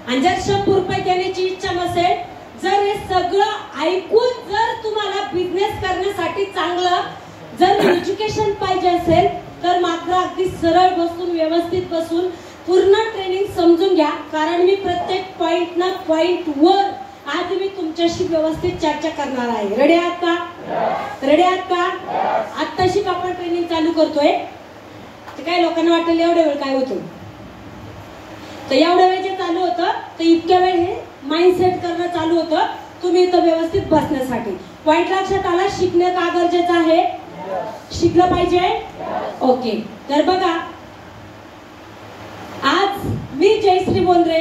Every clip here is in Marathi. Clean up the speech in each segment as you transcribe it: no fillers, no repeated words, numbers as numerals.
आणि जर 100 रुपये देण्याची इच्छा नसेल, जर हे सगळं ऐकून जर तुम्हाला बिझनेस करण्यासाठी चांगलं जर एज्युकेशन पाहिजे असेल तर मात्र अगदी सरळ बसून व्यवस्थित बसून पूर्ण ट्रेनिंग समजून घ्या. कारण मी प्रत्येक पॉइंट ना पॉइंट वर आज मी तुमच्याशी व्यवस्थित चर्चा करणार आहे. रेडी आहात का? रेडी आहात का? आत्ताशी आपण ट्रेनिंग चालू करतोय. तर काही लोकांना वाटेल एवढ्या वेळ काय होतं, तर एवढ्या वेळ जे चालू होतं तर इतक्या वेळ हे माइंडसेट करणं चालू होतं तुम्ही इथं व्यवस्थित बसण्यासाठी. पॉइंट लक्षात आला? शिकणं का गरजेचं आहे? शिकलं पाहिजे. ओके, तर बघा आज मी जयश्री बोंद्रे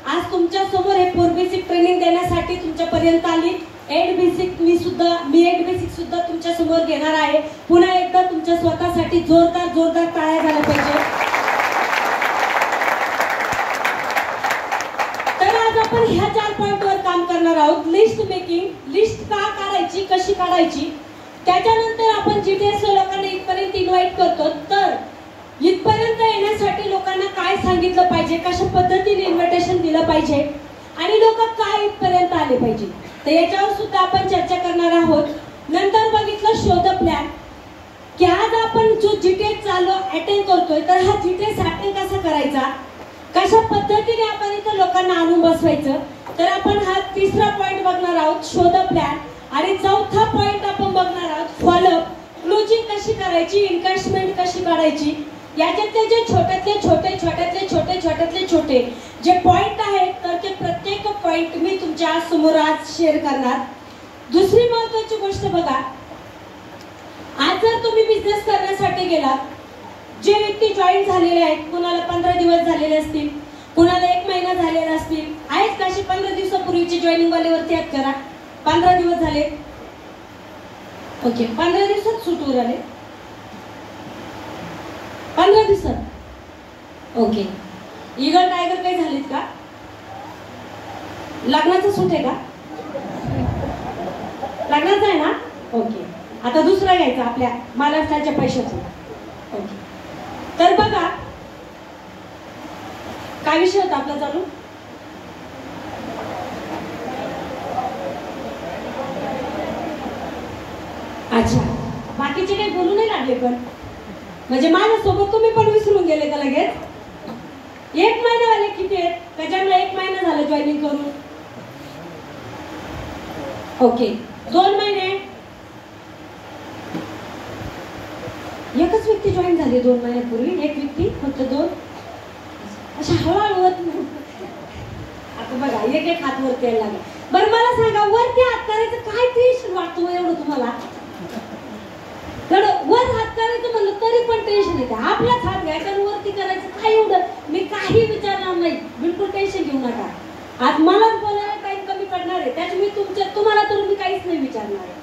आज तुमच्या समोर हे 4 बेसिक ट्रेनिंग देण्यासाठी तुमच्यापर्यंत आली. 8 बेसिक मी 8 बेसिक सुद्धा तुमच्या समोर घेणार आहे. पुन्हा एकदा तुमच्या स्वतःसाठी जोरदार टाळ्या झाल्या पाहिजे. तर आज आपण ह्या 4 पॉइंटवर काम करणार आहोत. लिस्ट मेकिंग, लिस्ट का काढायची, कशी काढायची. त्याच्यानंतर आपण जीटीएस लोकांना इथपर्यंत इन्व्हाइट करतो, तर इथपर्यंत येण्यासाठी लोकांना काय सांगितलं पाहिजे, कशा पद्धतीने इन्व्हिटेशन दिलं पाहिजे आणि लोक काय इथपर्यंत आले पाहिजे, तर याच्यावर सुद्धा आपण चर्चा करणार आहोत. नंतर बघितलं शोध प्लॅन, की आज आपण जो जीटीएस चालू अटेंड करतोय तर हा जीटीएस अटेंड कसा करायचा, कशा पद्धतीने आपण इथं लोकांना आणून बसवायचं. तर आपण हा 3रा पॉइंट बघणार आहोत, शोध प्लॅन. आणि 4था पॉइंट आपण बघणार आहोत, फॉलोअप. क्लोजिंग कशी करायची, इन्कॅशमेंट कशी काढायची. याच्यातले जे छोट्यातले छोटे जे पॉइंट आहेत तर ते प्रत्येक पॉइंट मी तुमच्या समोर आज शेअर करणार. दुसरी महत्त्वाची गोष्ट बघा, आज जर तुम्ही बिझनेस करण्यासाठी गेलात, जे व्यक्ती जॉईन झालेले आहेत, कुणाला 15 दिवस झालेले असतील, कुणाला 1 महिना झालेला असतील, आहेत कशी 15 दिवसापूर्वीचे जॉईनिंग वालेवरती हात करा. 15 दिवस झाले. ओके, 15 दिवसात सुटून आले. 15 दिवसात. ओके, ईगल टायगर काही झालीत का? लग्नाचं सूट आहे का? लग्नाचं आहे ना? ओके, आता दुसरा घ्यायचा आपल्या महाराष्ट्राच्या पैशाचा. ओके, तर बघा काय विषय होता आपला चालू. अच्छा, बाकीचे काही बोलू नाही लागले, पण म्हणजे माझ्यासोबत तुम्ही पण विसरून गेले का लगेच? 1 महिना झाले किती आहेत? त्याच्यामुळे 1 महिना झालं जॉईनिंग करून. ओके, 2 महिने. एकच व्यक्ती जॉईन झाली 2 महिन्यापूर्वी, एक व्यक्ती फक्त 2. अशा हळूहळू आता बघा एक हात वरती यायला लागला. बरं मला सांगा, वरती हात करायचं काय टेन्शन वाटतं एवढं तुम्हाला? वर हात करायचं म्हणलं तरी पण टेन्शन येते. आपलाच हात घ्यायचा आणि वरती करायचं काय एवढं? मी काही विचारणार नाही, बिलकुल टेन्शन घेऊ नका. आज मलाच बोलायला टाइम कमी पडणार आहे, त्याच्यामुळे तुम्हाला तर मी काहीच नाही विचारणार आहे.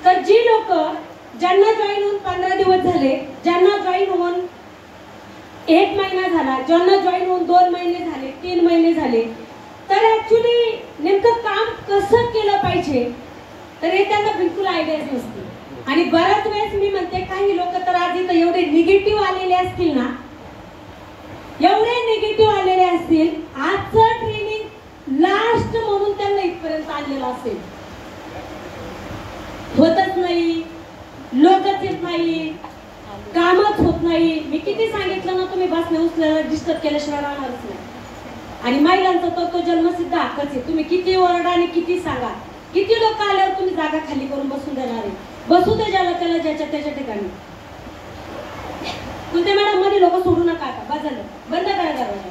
तर जी लोक ज्यांना जॉईन होऊन 15 दिवस झाले, ज्यांना जॉईन होऊन 1 महिना झाला, ज्यांना जॉईन होऊन 2 महिने झाले, 3 महिने झाले, तर ऍक्च्युली नेमकं काम कसं केलं पाहिजे तर हे त्यांना बिलकुल आयडियाच नसते. आणि बऱ्याच वेळेस मी म्हणते काही लोक तर आज इथं एवढे निगेटिव्ह आलेले असतील ना, एवढे निगेटिव्ह आलेले असतील, आजचं ट्रेनिंग लास्ट म्हणून त्यांना इथपर्यंत आणलेलं असेल. होतच नाही, लोकच येत नाही, कामच होत नाही. मी किती सांगितलं ना, तुम्ही बसने उचलायला डिस्टर्ब केल्याशिवाय राहणारच नाही. आणि महिलांचा तर तो जन्मसिद्ध हक्कच आहे. तुम्ही किती ओरडा आणि किती सांगा, किती लोक आल्यावर तुम्ही जागा खाली करून बसून देणार आहे. बसू दे ज्याला त्याला, ज्याच्या त्याच्या ठिकाणी. कुठे मॅडम मध्ये लोक सोडू नका, आता बस झालं, बंद करा दरवाजा.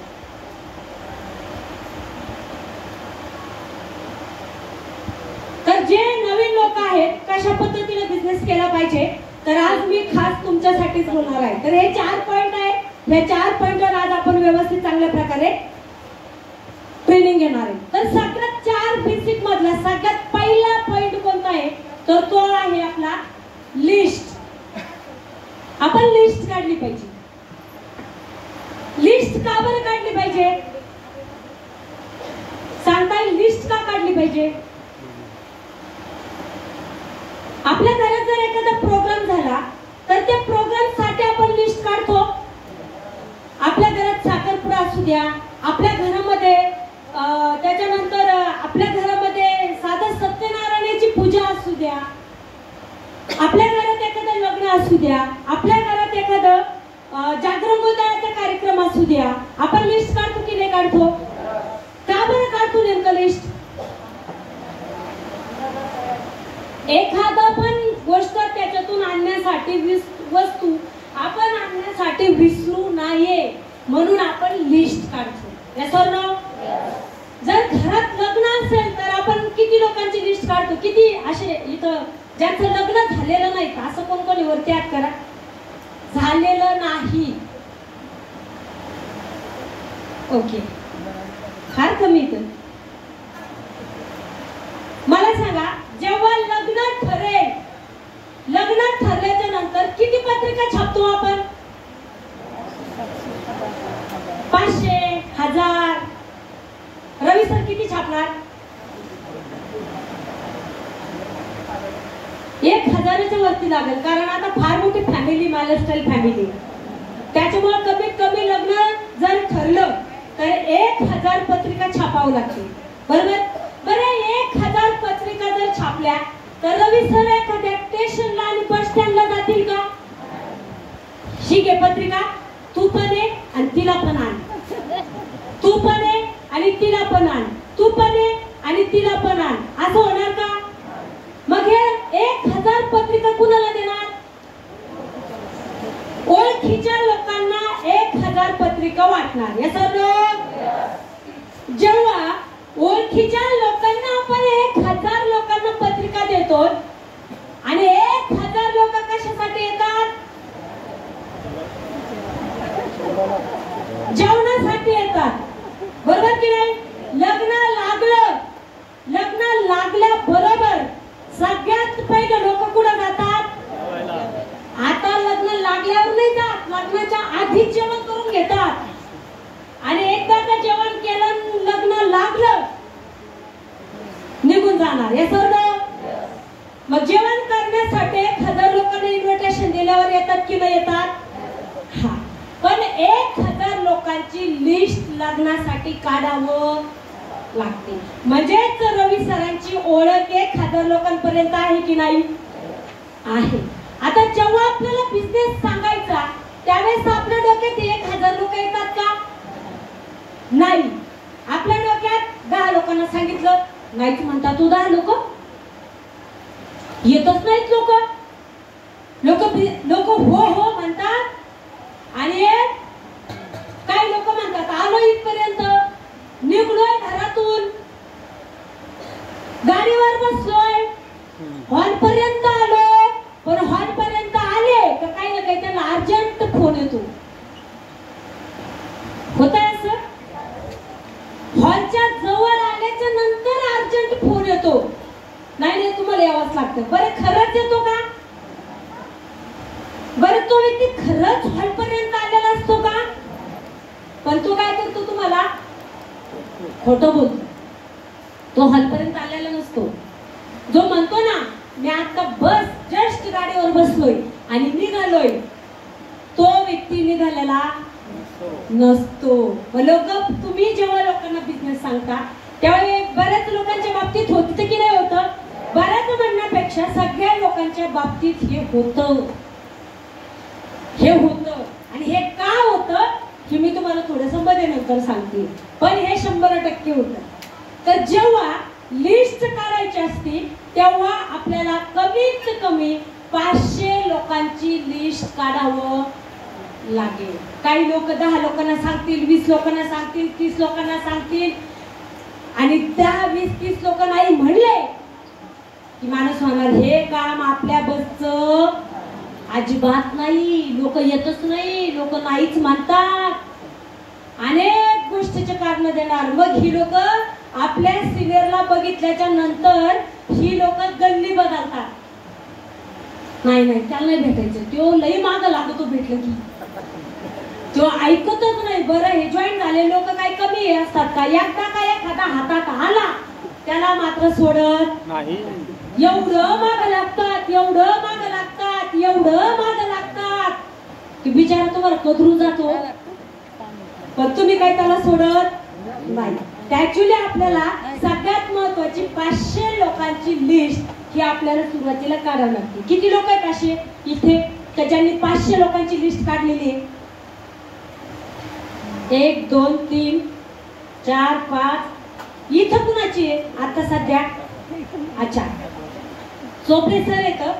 तर जे नवीन लोक आहेत, कशा पद्धतीने बिझनेस केला पाहिजे, तर आज मी खास तुमच्यासाठीच बोलणार आहे. तर हे 4 पॉइंट आहे, या 4 पॉइंटवर आज आपण व्यवस्थित चांगल्या प्रकारे ट्रेनिंग घेणार आहे. तर सगळ्यात 4 बेसिक मधला सगळ्यात पहिला पॉइंट कोणता आहे तर तो आहे आपला लिस्ट. आपण लिस्ट काढली पाहिजे. लिस्ट का बरं काढली पाहिजे सांगता येईल? लिस्ट का काढली पाहिजे? आपल्या घरात जर एखादा प्रोग्राम झाला तर त्या प्रोग्राम साठी आपण लिस्ट काढतो. आपल्या घरात साखरपुडा असू द्या, आपल्या घरामध्ये त्याच्यानंतर आपल्या घरामध्ये साधं सत्यनारायणाची पूजा असू द्या, आपल्या घरात एखादं लग्न असू द्या, आपल्या घरात एखादं जागरण गोंधळाचा कार्यक्रम असू द्या, आपण लिस्ट काढतो की नाही काढतो? का बरं काढतो नेमकं लिस्ट? एखादा पण गोष्ट त्याच्यातून आणण्यासाठी वस्तू आपण आणण्यासाठी विसरू नये म्हणून आपण लिस्ट काढतो. yes or no? जर घरात लग्न असेल तर आपण किती लोकांची लिस्ट काढतो? किती असे इथं ज्यांचं लग्न झालेलं नाही असं कोण कोणी वरती हात करा. झालेलं नाही. ओके, फार कमी इथं. मला सांगा, जेव्हा लग्न ठरेल, लग्न ठरल्याच्या नंतर किती पत्रिका छापतो आपण? 500, 1000. रवी सर किती छापणार? 1000च्या वरती लागेल, कारण आता फार मोठी फॅमिली, महाराष्ट्रातील फॅमिली, त्याच्यामुळे कमीत कमी लग्न जर ठरलं तर 1000 पत्रिका छापावं लागते. बरोबर? बरं, 1000 पत्रिका जर छापल्या तर रवी सर एखाद्या स्टेशनला आणि बस स्टँडला जातील का? ही घे पत्रिका, तू पण ये आणि तिला पण आण, तू पण ये आणि तिला पण आण, तू पण ये आणि तिला पण आण, असं होणार का? मग हे 1000 पत्रिका कुणाला देणार? ओळखीच्या लोकांना 1000 पत्रिका वाटणार. yes or no? जेव्हा ओळखीच्या लोकांना आपण 1000 लोकांना पत्रिका देतो आणि 1000 लोक कशासाठी येतात? जेवणासाठी येतात. बरोबर की नाही? लग्न लागलं, लग्न लागल्याबरोबर सगळ्यात पहिले लोक कुठं जातात? आता लग्न लागल्यावर नाही जात, लग्नाच्या आधी जेवण करून घेतात आणि एकदा का जेवण केलं, लग्न लागलं, निघून जाणार. हे सर्व मग जेवण करण्यासाठी 1000 लोकांना इन्व्हिटेशन दिल्यावर येतात की नाही येतात? हा, पण 1000 लोकांची लिस्ट लग्नासाठी काढावं लागते. म्हणजेच रवी सरांची ओळख 1000 लोकांपर्यंत आहे की नाही? आहे. आता जेव्हा आपल्याला बिझनेस सांगायचा त्यावेळेस आपल्या डोक्यात 1000 लोक येतात का? नाही. आपल्या डोक्यात 10 लोकांना सांगितलं, नाहीच म्हणतात. तू 10 लोक येतच नाहीत. लोक हो हो म्हणतात आणि काही लोक म्हणतात आलो इथपर्यंत, निघलोय घरातून, गाडीवर बसलोय, हॉल पर्यंत आलो, पण हॉल पर्यंत आले का काही ना काही त्याला अर्जंट फोन येतो. होत आहे असं? हॉलच्या जवळ आल्याच्या नंतर अर्जंट फोन येतो, नाही नाही तुम्हाला यावंच लागतं. बरं, खरंच येतो का? बरं, तो व्यक्ती खरंच हॉल पर्यंत आलेला असतो का? पण तो काय करतो? तुम्हाला खोटं बोलतो. तो हॉल पर्यंत आलेला नसतो. जो म्हणतो ना मी आता बस जस्ट गाडीवर बसलोय आणि निघालोय, तो व्यक्ती निघालेला नसतो. लोक, तुम्ही जेव्हा लोकांना बिझनेस सांगता त्यावेळी बऱ्याच लोकांच्या बाबतीत होतं की नाही होतं? बऱ्याच म्हणण्यापेक्षा सगळ्या लोकांच्या बाबतीत हे होतं. आणि हे का होतं हे मी तुम्हाला थोडंसं मध्ये नंतर सांगते, पण हे 100% होतं. तर जेव्हा लिस्ट काढायची असते तेव्हा आपल्याला कमीत कमी 500 लोकांची लिस्ट काढावं लागेल. काही लोक 10 लोकांना सांगतील, 20 लोकांना सांगतील, 30 लोकांना सांगतील आणि 10, 20, 30 लोक नाही म्हणले की माणूस म्हणणार हे काम आपल्या बसचं अजिबात नाही, लोक येतच नाही, लोक नाहीच म्हणतात, अनेक गोष्टीचे कारण देणार. मग ही लोक आपल्या सिनियरला बघितल्याच्या नंतर ही लोक गल्ली बदलतात. नाही नाही त्याला नाही भेटायचं, तो लई माग लागतो, भेटलं की तो ऐकतच नाही. बरं, हे जॉईन झाले लोक काही कमी असतात का? एकदा काय एखादा हातात आला त्याला मात्र सोडत नाही. एवढं माग लागतात, एवढं माग लागतात, एवढं माग लागतात की बिचारा तुम्हाला कदरून जातो. पण तुम्ही काय त्याला सोडत नाही. ऍक्च्युली आपल्याला सगळ्यात महत्वाची 500 लोकांची लिस्ट ही आपल्याला सुरुवातीला काढावी लागते. किती लोक आहेत असे इथे ज्यांनी 500 लोकांची लिस्ट काढलेली आहे? 1 2 3 4 5. इथं कुणाची आहे आता सध्या? अच्छा, चोपडे सर येतं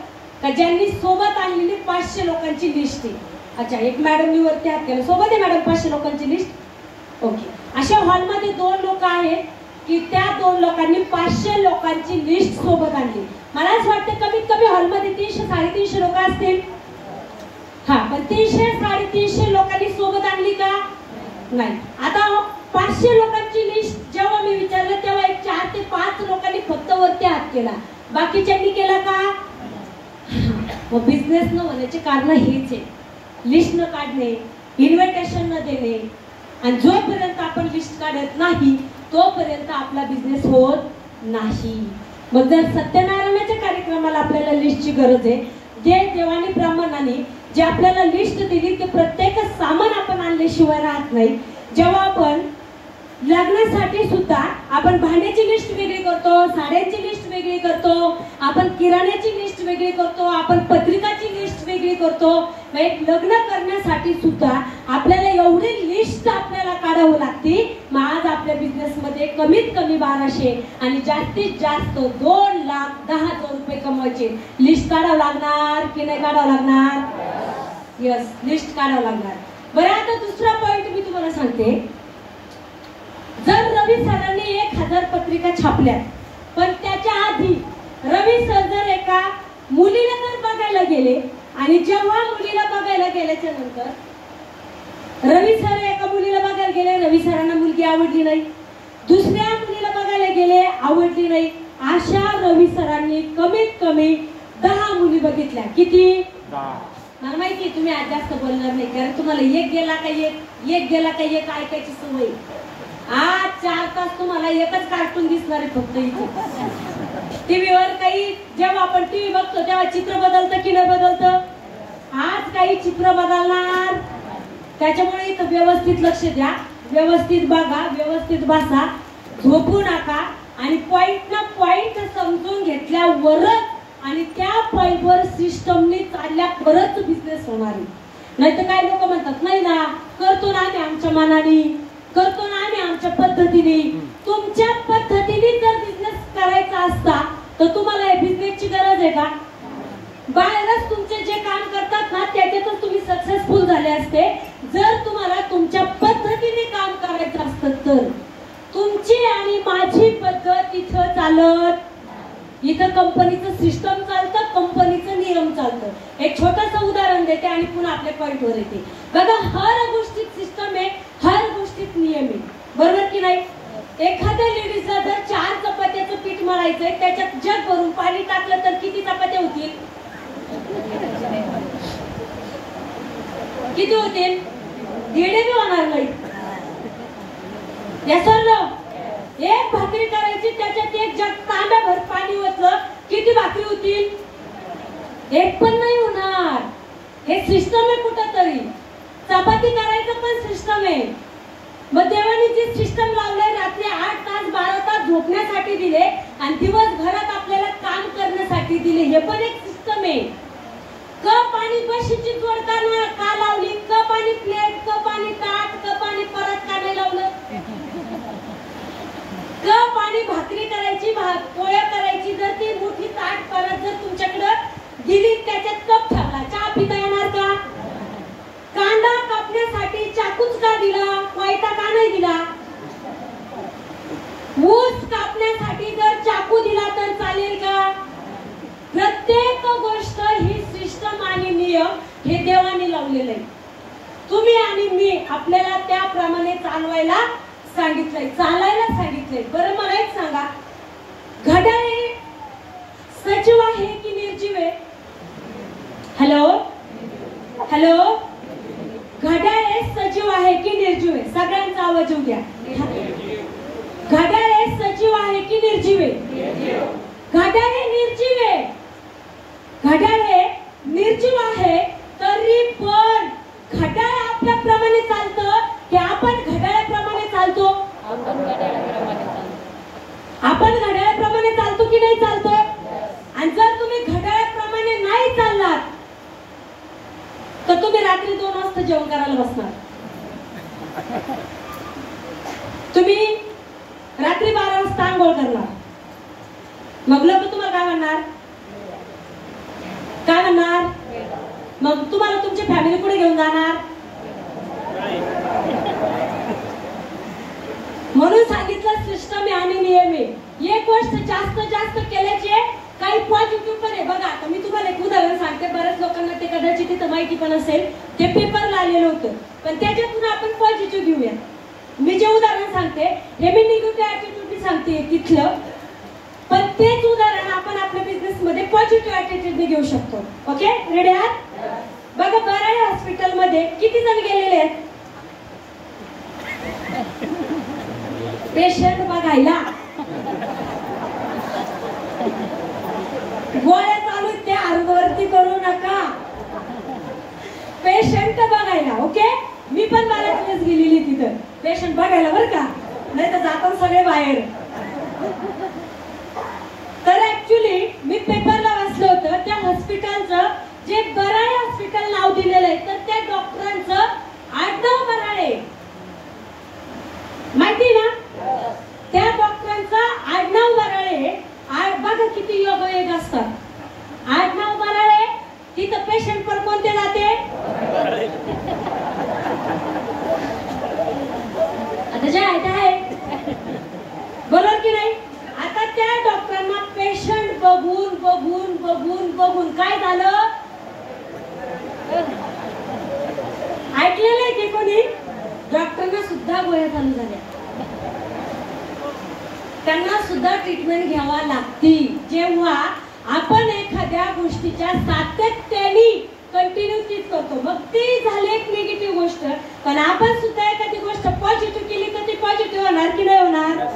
का ज्यांनी सोबत आणलेली 500 लोकांची लिस्ट आहे. अच्छा, एक मॅडमनी वरती हात केला. सोबत आहे मॅडम 500 लोकांची लिस्ट? ओके. अशा हॉलमध्ये 2 लोक आहेत की त्या 2 लोकांनी 500 लोकांची लिस्ट सोबत आणली. मला असं वाटतं कमीत कमी हॉलमध्ये 300 350 लोक असतील. हा, पण 300 350 लोकांनी सोबत आणली का? नाही. आता 500 लोकांची लिस्ट जेव्हा मी विचारलं तेव्हा एक 4 ते 5 लोकांनी फक्त वरती हात केला, बाकीच्यांनी केला का? बिझनेस न होण्याचे कारण हेच आहे, लिस्ट न काढणे, इन्व्हिटेशन न देणे. आणि जोपर्यंत आपण लिस्ट काढत नाही तोपर्यंत आपला बिझनेस होत नाही. मग जर सत्यनारायणाच्या कार्यक्रमाला आपल्याला लिस्टची गरज आहे, जे देवानी ब्राह्मणाने जे आपल्याला लिस्ट दिली ते प्रत्येक सामान आपण आणल्याशिवाय राहत नाही. जेव्हा आपण लग्नासाठी सुद्धा आपण भांड्याची लिस्ट वेगळी करतो, साड्यांची लिस्ट वेगळी करतो, आपण किराण्याची लिस्ट वेगळी करतो, आपण पत्रिकाची लिस्ट वेगळी करतो. एक लग्न करण्यासाठी सुद्धा आपल्याला एवढी लिस्ट आपल्याला काढावी लागते. मग आज आपल्या बिझनेस मध्ये कमीत कमी 1200 आणि जास्तीत जास्त 2,10,000 रुपये कमवायचे. लिस्ट काढावं लागणार की नाही काढावं लागणार? यस, लिस्ट काढावं लागणार. बरं, आता दुसरा पॉइंट मी तुम्हाला सांगते. जर रवी सरांनी 1000 पत्रिका छापल्या, पण त्याच्या आधी रवी सर जर एका मुलीला जर बघायला गेले आणि जेव्हा मुलीला बघायला गेल्याच्या नंतर रवी सर एका मुलीला बघायला गेले, रवी सरांना मुलगी आवडली नाही, दुसऱ्या मुलीला बघायला गेले, आवडली नाही, अशा रवी सरांनी कमीत कमी 10 मुली बघितल्या. किती? 10. मला माहिती तुम्ही आज जास्त बोलणार नाही, कारण तुम्हाला एक गेला का एक ऐकायची सवय. आज 4 तास तुम्हाला एकच कार्टून दिसणार आहे फक्त इथे. टीव्हीवर काही जेव्हा आपण टीव्ही बघतो तेव्हा चित्र बदलतं की नाही बदलतं? आज काही चित्र बदलणार. त्याच्यामुळे इथं व्यवस्थित लक्ष द्या, व्यवस्थित बघा, व्यवस्थित बसा, झोपू नका आणि पॉइंट ना पॉइंट समजून घेतल्यावरच आणि त्या पॉइंटवर सिस्टमनी चालल्या परत बिझनेस होणार आहे. नाही तर काही लोक म्हणतात नाही ना, करतो ना आम्ही आमच्या मनाने, करतो ना आम्ही आमच्या पद्धतीने. तुमच्या पद्धतीने जर बिझनेस करायचा असता तर तुम्हाला या बिझनेसची गरज आहे का? बाहेरच तुमचे जे काम करतात ना त्याच्यातच तुम्ही सक्सेसफुल झाले असते. जर तुम्हाला तुमच्या पद्धतीने काम करायचं असतं तर तुमची आणि माझी पद्धत इथं चालत. इथं कंपनीचं सिस्टम चालतं, कंपनीचं नियम चालतं. एक छोटंसं उदाहरण देते आणि पुन्हा आपल्या पॉइंटवर येते. बघा, हर गोष्टीत सिस्टम आहे, हर गोष्टीत नियम आहे, बरोबर की नाही? एखाद्या लेडीजला जर 4 चपात्याचं पीठ मळायचंय, त्याच्यात जग भरून पाणी टाकलं तर किती चपात्या होतील? किती होतील? 1.5 होणार नाही. एक भाकरी करायची, त्याच्यात एक जग तांब्याभर पाणी ओतलं, किती भाकरी होतील? एक पण नाही होणार. हे सिस्टम आहे कुठंतरी. चपाती करायचं पण सिस्टम आहे. मग देवानी जी सिस्टम लावलंय, रात्री 8 तास 12 तास झोपण्यासाठी दिले आणि दिवसभरात आपल्याला काम करण्यासाठी दिले, हे पण एक सिस्टम आहे. कप आणि बशीची जोडताना का लावली? कप आणि प्लेट, कप आणि ताट, कप आणि परत का नाही लावलं? कप आणि भाकरी करायची, पोळ्या करायची, जर ती मोठी ताट परत जर तुमच्याकडे दिली, त्याच्यात कप ठेवला, चहा पिता येणार का? कांदा कापण्यासाठी चाकूच का दिला, वायता का नाही दिला? ऊस कापण्यासाठी जर चाकू दिला तर चालेल का? प्रत्येक गोष्ट ही सिस्टम आणि नियम हे देवाने लावलेलं आहे. तुम्ही आणि मी आपल्याला त्याप्रमाणे चालवायला सांगितलंय, चालायला सांगितलंय. बरं, मला एक सांगा, घड्याळ हे सजीव आहे की निर्जीव आहे? हॅलो हॅलो, घड्याळ हे सजीव आहे की निर्जीव आहे? सगळ्यांचा आवाज येऊ द्या. घड्याळ हे सजीव आहे की निर्जीव आहे? घड्याळ हे निर्जीव आहे. घड्याळ हे निर्जीव आहे, तरी पण घड्याळ आपल्याप्रमाणे चालतं की आपण घड्याळाप्रमाणे चालतो? रात्री 2 वाजता जेवण करायला बसणार. तुम्ही रात्री 12 वाजता आंघोळ करणार. मग लोक तुम्हाला काय म्हणणार? काय म्हणणार? मग तुम्हाला तुमची फॅमिली कुठे घेऊन जाणार? म्हणून सांगितलं सिस्टम आहे आणि नियम आहे. एक गोष्ट जास्त जास्त केल्याचे काही पॉझिटिव्ह पण आहे. बघा आता मी तुम्हाला एक उदाहरण सांगते. बऱ्याच लोकांना ते कदाचित तिथं माहिती पण असेल, ते पेपरला आलेलं होतं, पण त्याच्यातून आपण पॉझिटिव्ह घेऊया. मी जे उदाहरण सांगते हे मी निगेटिव्ह ऍटिट्यूड सांगते तिथलं, पण तेच उदाहरण आपण आपल्या बिझनेस मध्ये पॉझिटिव्ह ऍटिट्यूड घेऊ शकतो. ओके, रेडी आहात? बघा बराळे हॉस्पिटल मध्ये किती जण गेलेले आहेत पेशंट बघायला? गोळ्या चालू त्या अर्धवरती करू नका, पेशंट बघायला. ओके, मी पण बऱ्याच वेळेस गेलेली तिथं पेशंट बघायला बरं का, नाही तर जातात सगळे बाहेर. तर ऍक्च्युली मी पेपरला वाचलं होतं त्या हॉस्पिटलचं, जे बराळे हॉस्पिटल नाव दिलेलं आहे, तर त्या डॉक्टरांचं आडनाव बराळे, माहिती ना? त्या डॉक्टरांचं आडनाव बराळे. बघा किती योगायोग असतात. आडनाव बराळे, तिथं पेशंट पण कोणते जाते? आता जे आहे ते आहे, बरोबर की नाही? आता त्या डॉक्टरांना पेशंट बघून बघून बघून बघून काय झालं? ऐकलेलं आहे की कोणी? डॉक्टरांना सुद्धा गोळ्या चालू झाल्या, त्यांना सुद्धा ट्रीटमेंट घ्यावा लागती. जेव्हा आपण एखाद्या गोष्टीच्या सातत्याने कंटिन्यू तीच करतो, मग ती झाली एक निगेटिव्ह गोष्ट. पण आपण सुद्धा एखादी गोष्ट पॉझिटिव्ह केली तर ती पॉझिटिव्ह होणार की नाही होणार?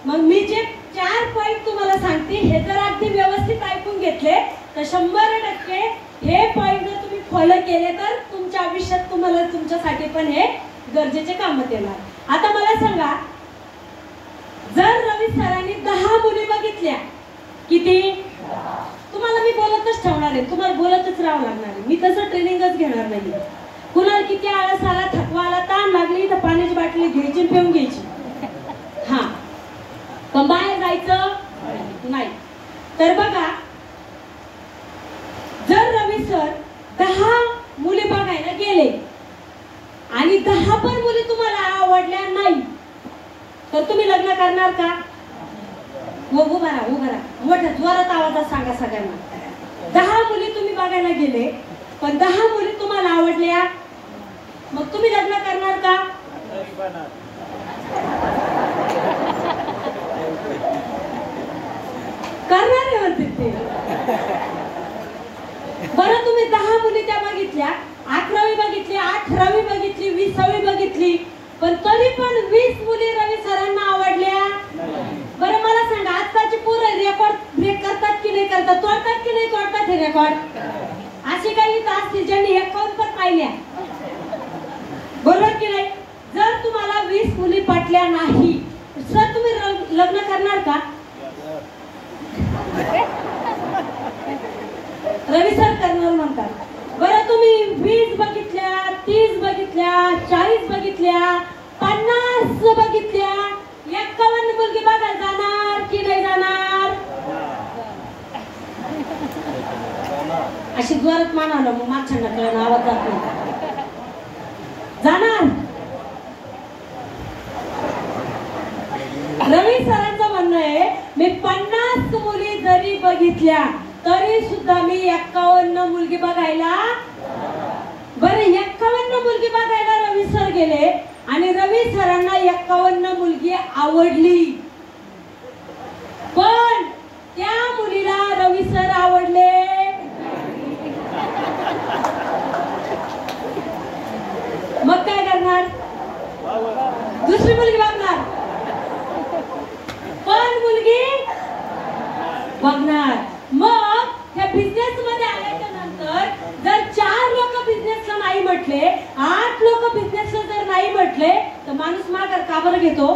मग मी जे 4 पॉइंट तुम्हाला सांगते, हे जर अगदी व्यवस्थित ऐकून घेतले तर 100% हे पॉइंट जर तुम्ही फॉलो केले तर तुमच्या आयुष्यात तुम्हाला तुमच्यासाठी पण हे गरजेचे कामात येणार. आता मला सांगा, जर रवी सरांनी 10 मुली बघितल्या, किती? तुम्हाला मी बोलतच ठेवणार आहे, तुम्हाला बोलतच राहावं लागणार आहे. मी तसं ट्रेनिंगच घेणार नाही. कुणाला किती आळस आला, थकवा आला, ताण लागली तर पाण्याची बाटली घ्यायची, पिऊन घ्यायची. हा, पण बाहेर जायचं नाही. तर बघा, जर रवी सर 10 मुली बघायला गेले आणि 10 पण मुली तुम्हाला आवडल्या नाही, तर तुम्ही लग्न करणार का? उभा राहा, उभा राहा, मोठ्या जोरात आवाजात सांगा सगळ्यांना. 10 मुली तुम्ही बघायला गेले, पण 10 मुली तुम्हाला आवडल्या, मग तुम्ही लग्न करणार का? करणार आहे म्हणते ते. बरं, तुम्ही 10 मुली त्या बघितल्या, 11वी बघितली, 18वी बघितली, 20वी बघितली, पण तरी पण 20 मुली रवी सरांना आवडल्या. बरं मला सांगा, आजकालची पोरं रेकॉर्ड ब्रेक करतात की नाही करतात? तोडतात की नाही तोडतात हे रेकॉर्ड? अशी काही असतील ज्यांनी 51 पण पाहिल्या, बरोबर की नाही? जर तुम्हाला 20 मुली पटल्या नाही, सर तुम्ही लग्न करणार का? रवी सर करणार म्हणतात. बरं, तुम्ही 20 बघितल्या, 30 बघितल्या, 40 बघितल्या, 50 बघितल्या, 51 मुलगी बघायला जाणार की नाही जाणार? अशी जोरात मानावलं, मग मागच्या कळण आवाज जात नाही. जाणार. रवी सरांचं म्हणणं आहे, मी 50 मुली जरी बघितल्या तरी सुद्धा मी 51 मुलगी बघायला. बरं, 51 मुलगी बघायला रवी सर गेले आणि रवी सरांना 51 मुलगी आवडली, पण त्या मुलीला रवी सर आवडले. मग काय करणार? दुसरी मुलगी बघणार, पण मुलगी बघणार. मग त्या बिझनेस मध्ये आल्याच्या नंतर जर 4 लोक बिझनेसला नाही म्हटले, 8 लोक बिझनेसला जर नाही म्हटले, तर माणूस माघार का बरं घेतो?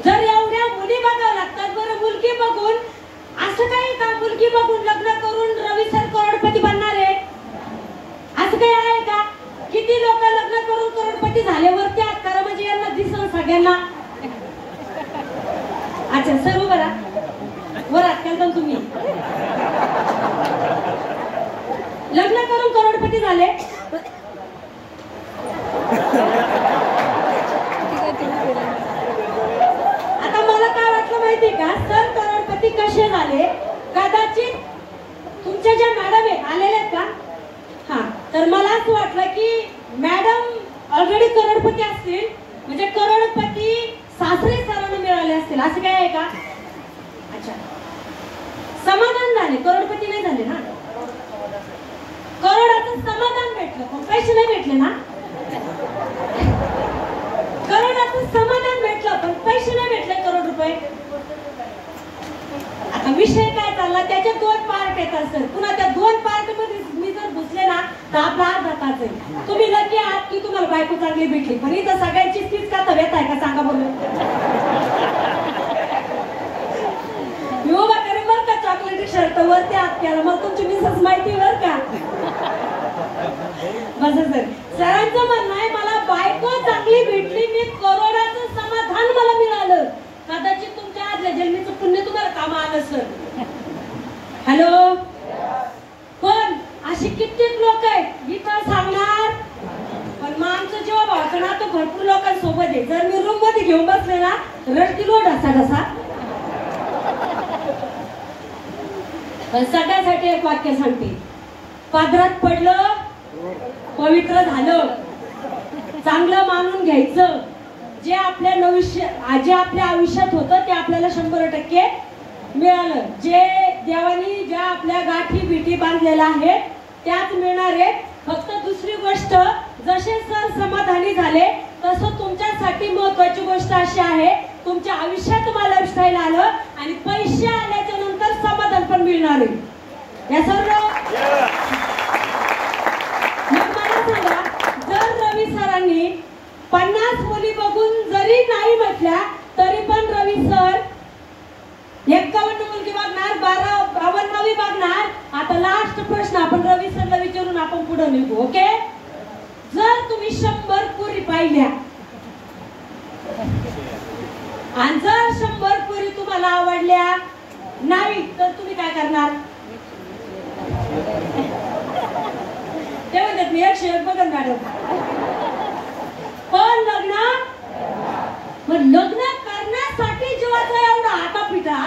जर एवढ्या मुली बघावं लागतात, बरं मुलगी बघून असं काही का? मुलगी बघून लग्न करून रवी सर करोडपती बनणार आहे असं काही किती लोक लग्न करून करोडपती झाले वरती हात करा म्हणजे यांना दिसलं सगळ्यांना. अच्छा सर्व बरा वर हात केला तुम्ही. लग्न करून करोडपती झाले. आता मला काय वाटलं माहिती का, सर करोडपती कसे झाले? कदाचित तुमच्या ज्या मॅडम आहेत आलेल्या आहेत का, हा, तर मला असं वाटलं की मॅडम ऑलरेडी करोडपती असतील, म्हणजे करोडपती सासरे सरांना मिळाले असतील, असं काय आहे का? अच्छा, समाधान झाले, करोडपती नाही झाले ना. करोडाचं समाधान भेटलं पण पैसे नाही भेटले ना. करोडाचं समाधान भेटलं पण पैसे नाही भेटले, करोड रुपये. आता विषय काय चालला, त्याचे दोन पार्ट येतात सर. पुन्हा त्या दोन पार्ट मध्ये मी जर घुसले ना तर आपला हात जाताच आहे. तुम्ही लकी आहात की तुम्हाला बायको चांगली भेटली, पण इथं सगळ्यांची तीच का तव्यात आहे का सांगा बरं. योगा करे बर का, चॉकलेटी शर्ट वरती हात केला, मग तुमची मिसेस माहिती बर का. बस सर, सरांचं म्हणणं आहे मला बायको चांगली भेटली, मी करोडाचं समाधान मला मिळालं. कदाचित तुमच्या आदल्या जन्मीचं पुण्य तुम्हाला काम आलं सर. हॅलो, पण अशी कित्येक लोक आहेत मी काय सांगणार. पण मग आमचं जेव्हा भाषण तो भरपूर लोकांसोबत आहे. जर मी रूम मध्ये घेऊन बसले ना रडतील ढसा ढसा. पण सगळ्यासाठी एक वाक्य सांगते, पादरात पडलं पवित्र झालं, चांगलं मानून घ्यायचं. जे आपल्या आयुष्यात होतं ते आपल्याला 100% मिळालं. जे देवानी ज्या आपल्या गाठी बिठी बांधलेल्या आहेत त्याच मिळणार आहेत. फक्त दुसरी गोष्ट, जसे सर समाधानी झाले तसं तुमच्यासाठी महत्वाची गोष्ट अशी आहे, तुमच्या आयुष्यात तुम्हाला लाईफस्टाईल आलं आणि पैसे आल्याच्या नंतर समाधान पण मिळणार आहे. या सर्व मग मला सांगा, जर रवी सरांनी 50 मुली बघून जरी नाही म्हटल्या तरी पण रवी सर 51 मुलगी बघणार, 52 बघणार. आता लास्ट प्रश्न आपण रवी सरला विचारून आपण पुढे निघू. ओके, जर तुम्ही 100 पुरी पाहिल्या आणि जर 100 पुरी तुम्हाला आवडल्या नाही तर तुम्ही काय करणार? ते म्हणतात मी 101 बघन मॅडम. पण लग्न करण्यासाठी जीवाचा एवढा हाता पिटा,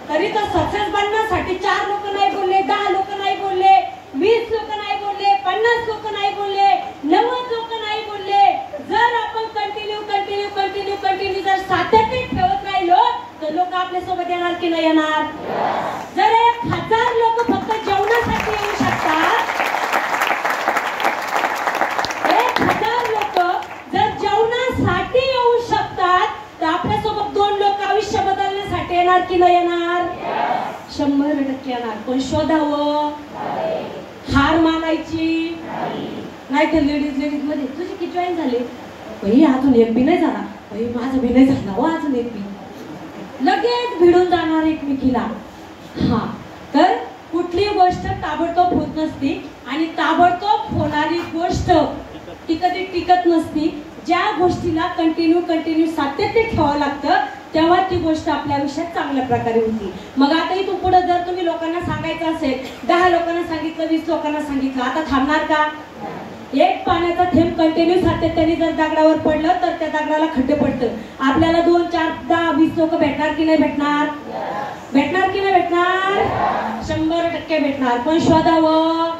तरी तर सक्सेस बनण्यासाठी 4 लोक नाही बोलले, 10 लोक नाही बोलले, 20 लोक नाही बोलले, 50 लोक नाही बोलले, 90 लोक नाही बोलले. जर आपण कंटिन्यू जर सातत्य ठेवत राहिलो तर लोक आपल्या सोबत येणार की नाही येणार? जर 1000 लोक फक्त जेवणासाठी येऊ शकतात, 1000 लोक जर जेवणासाठी येऊ शकतात, तर आपल्यासोबत 2 लोक आयुष्य बदलण्यासाठी येणार की नाही येणार? 100% येणार. पण शोधावं, हार मानायची नाही. तर लेडीज मध्ये तुझी किती जॉईन झाले, बाई अजून एक बी नाही झाला, बाई माझं बी नाही झाला हो अजून एक बी. लगेच भिडून जाणार एकमेकीला. हा, तर कुठली गोष्ट ताबडतोब होत नसती आणि ताबडतोब होणारी गोष्ट ती कधी टिकत नसती. ज्या गोष्टीला कंटिन्यू सातत्य ठेवावं लागतं तेव्हा ती गोष्ट आपल्या आयुष्यात चांगल्या प्रकारे होती. मग आता इथून पुढे जर तुम्ही लोकांना सांगायचं असेल, 10 लोकांना सांगितलं, 20 लोकांना सांगितलं, आता थांबणार का? एक पाण्याचा थेंब कंटिन्यू सातत्याने जर दगडावर पडलं तर त्या दगडाला खड्डे पडतं. आपल्याला 2, 4, 10, 20 लोक भेटणार की नाही भेटणार? भेटणार की नाही भेटणार? 100% भेटणार. पण शोधावं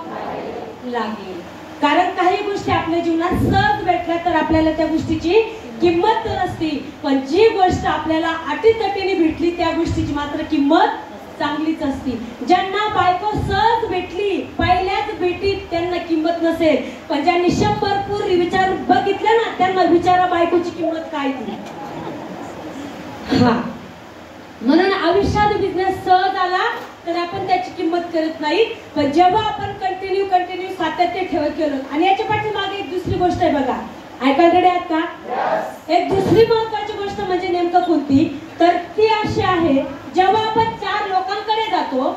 लागेल. कारण काही गोष्टी आपल्या जीवनात सहज भेटल्या तर आपल्याला त्या गोष्टीची किंमत नसते. पण जी गोष्ट आपल्याला अटीतटीने भेटली त्या गोष्टीची मात्र किंमत चांगलीच असते. ज्यांना बायको सहज भेटली पहिल्याच भेटीत त्यांना किंमत नसेल, पण ज्यांनी 100 पूर्वी विचार बघितले ना त्यांना विचारा बायकोची किंमत काय ती. हा, म्हणून आयुष्यात बिझनेस सहज आला तर आपण त्याची किंमत करत नाही. पण जेव्हा आपण कंटिन्यू सातत्य ठेवत गेलो, आणि याच्या पाठीमागे एक दुसरी गोष्ट आहे बघा, ऐकायला रेडी आहात का? एक दुसरी महत्वाची गोष्ट म्हणजे नेमकं कोणती, तर ती अशी आहे, जेव्हा आपण 4 लोकांकडे जातो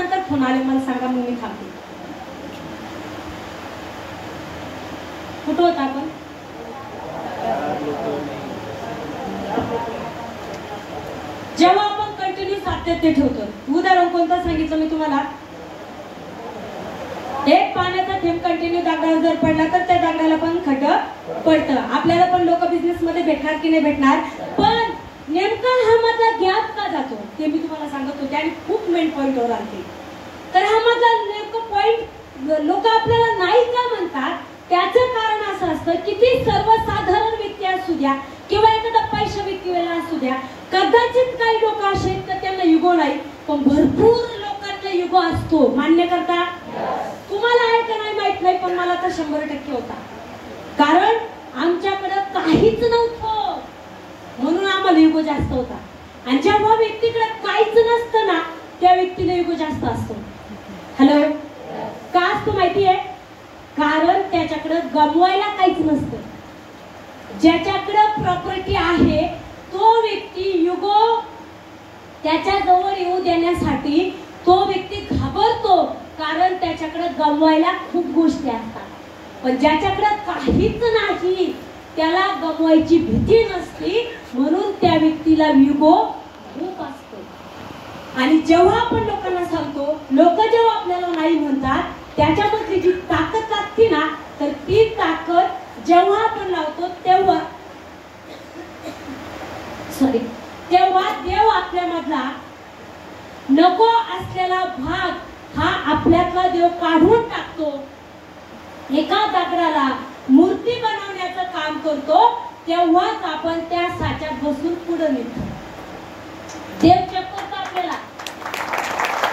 नंतर फोन आले, मला सांगा, मग मी थांबते. कुठं होता आपण? जेव्हा आपण कंटिन्यू सातत्य ठेवतो. उदाहरण कोणतं सांगितलं मी तुम्हाला? एक पाण्याचा थेंब कंटिन्यू दगडावर जर पडला तर त्या दगडाला पण खड्डं पडतं. आपल्याला पण लोक बिझनेस मध्ये भेटणार की नाही भेटणार, पण नेमका हा माझा गॅप का जातो ते मी तुम्हाला सांगत होते आणि खूप मेन पॉइंटवर आलते. तर हा माझा नेमकं पॉइंट लोक आपल्याला नाही का म्हणतात, त्याचं कारण असं असतं की ती सर्वसाधारण व्यक्ती असू द्या किंवा एखादा पैसा व्यक्तीला असू द्या, कदाचित काही लोक असे आहेत तर त्यांना युगो नाही, पण भरपूर लोकांना युगो असतो. मान्य करता? तुम्हाला आहे का नाही माहित नाही, पण मला तर 100% होता. कारण आमच्याकडे काहीच नव्हतं म्हणून आम्हाला युगो जास्त होता. आणि जेव्हा व्यक्तीकडे काहीच नसतं ना, त्या व्यक्तीला युगो जास्त असतो. हॅलो, का असतो माहितीये? कारण त्याच्याकडे गमवायला काहीच नसतं. ज्याच्याकडे प्रॉपर्टी आहे तो व्यक्ती युगो त्याच्या जवळ येऊ देण्यासाठी तो व्यक्ती घाबरतो, कारण त्याच्याकडे गमवायला खूप गोष्टी असतात. पण ज्याच्याकडे काहीच नाही त्याला गमवायची भीती नसती, म्हणून त्या व्यक्तीला युगो खूप असतो. आणि जेव्हा आपण लोकांना सांगतो, लोक जेव्हा आपल्याला नाही म्हणतात, त्याच्यामध्ये जी ताकद लागते ना, तर ती ताकद जेव्हा आपण लावतो तेव्हा देव आपल्यामधला नको असलेला भाग हा आपल्यातला देव काढून टाकतो. एका दगडाला मूर्ती बनवण्याचं काम करतो, तेव्हाच आपण त्या साच्यात बसून पुढे निघतो. देव चेक करतो आपल्याला,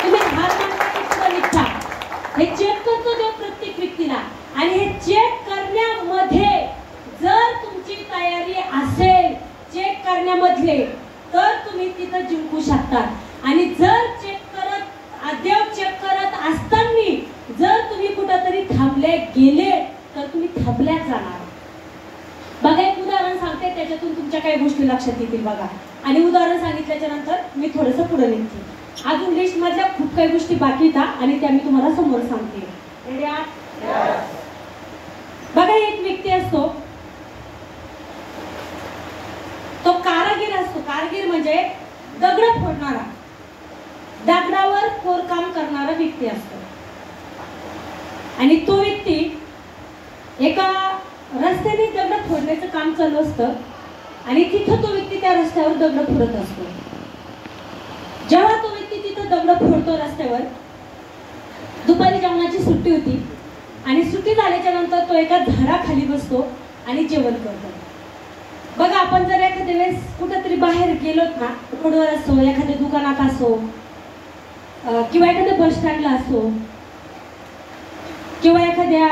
तुम्ही हार मानता की पुढे निघता, हे चेक करतो देव प्रत्येक व्यक्तीला. आणि हे चेक करण्यामध्ये जर तुमची तयारी असेल चेक करण्यामध्ये, तर तुम्ही तिथं जिंकू शकता. आणि जर देव चेक करत असताना जर तुम्ही कुठेतरी थांबले गेले तर तुम्ही थांबल्याच जाणार. बघा, एक उदाहरण सांगते, त्याच्यातून तुमच्या काही गोष्टी लक्षात येतील. बघा, आणि उदाहरण सांगितल्याच्या नंतर मी थोडंसं पुढे निघते. अजून लिस्ट मधल्या खूप काही गोष्टी बाकी आहेत आणि त्या मी तुम्हाला समोर सांगते. रेडी आहात? बघा, एक व्यक्ती असतो, तो कारागीर असतो. कारागीर म्हणजे दगड फोडणारा, दगडावर खोदकाम करणारा व्यक्ती असतो. आणि तो व्यक्ती एका रस्त्याने दगड फोडण्याचं काम चालू असतं आणि तिथं तो व्यक्ती त्या रस्त्यावर दगड फोडत असतो. जेव्हा तो व्यक्ती तिथं दगड फोडतो रस्त्यावर, दुपारी जेवणाची सुट्टी होती आणि सुट्टी झाल्याच्या नंतर तो एका झाडाखाली बसतो आणि जेवण करतो. बघा, आपण जर एखाद्या वेळेस कुठेतरी बाहेर गेलोत ना, रोडवर असो, एखाद्या दुकानात असो, किंवा एखाद्या बस स्टँडला असो, किंवा एखाद्या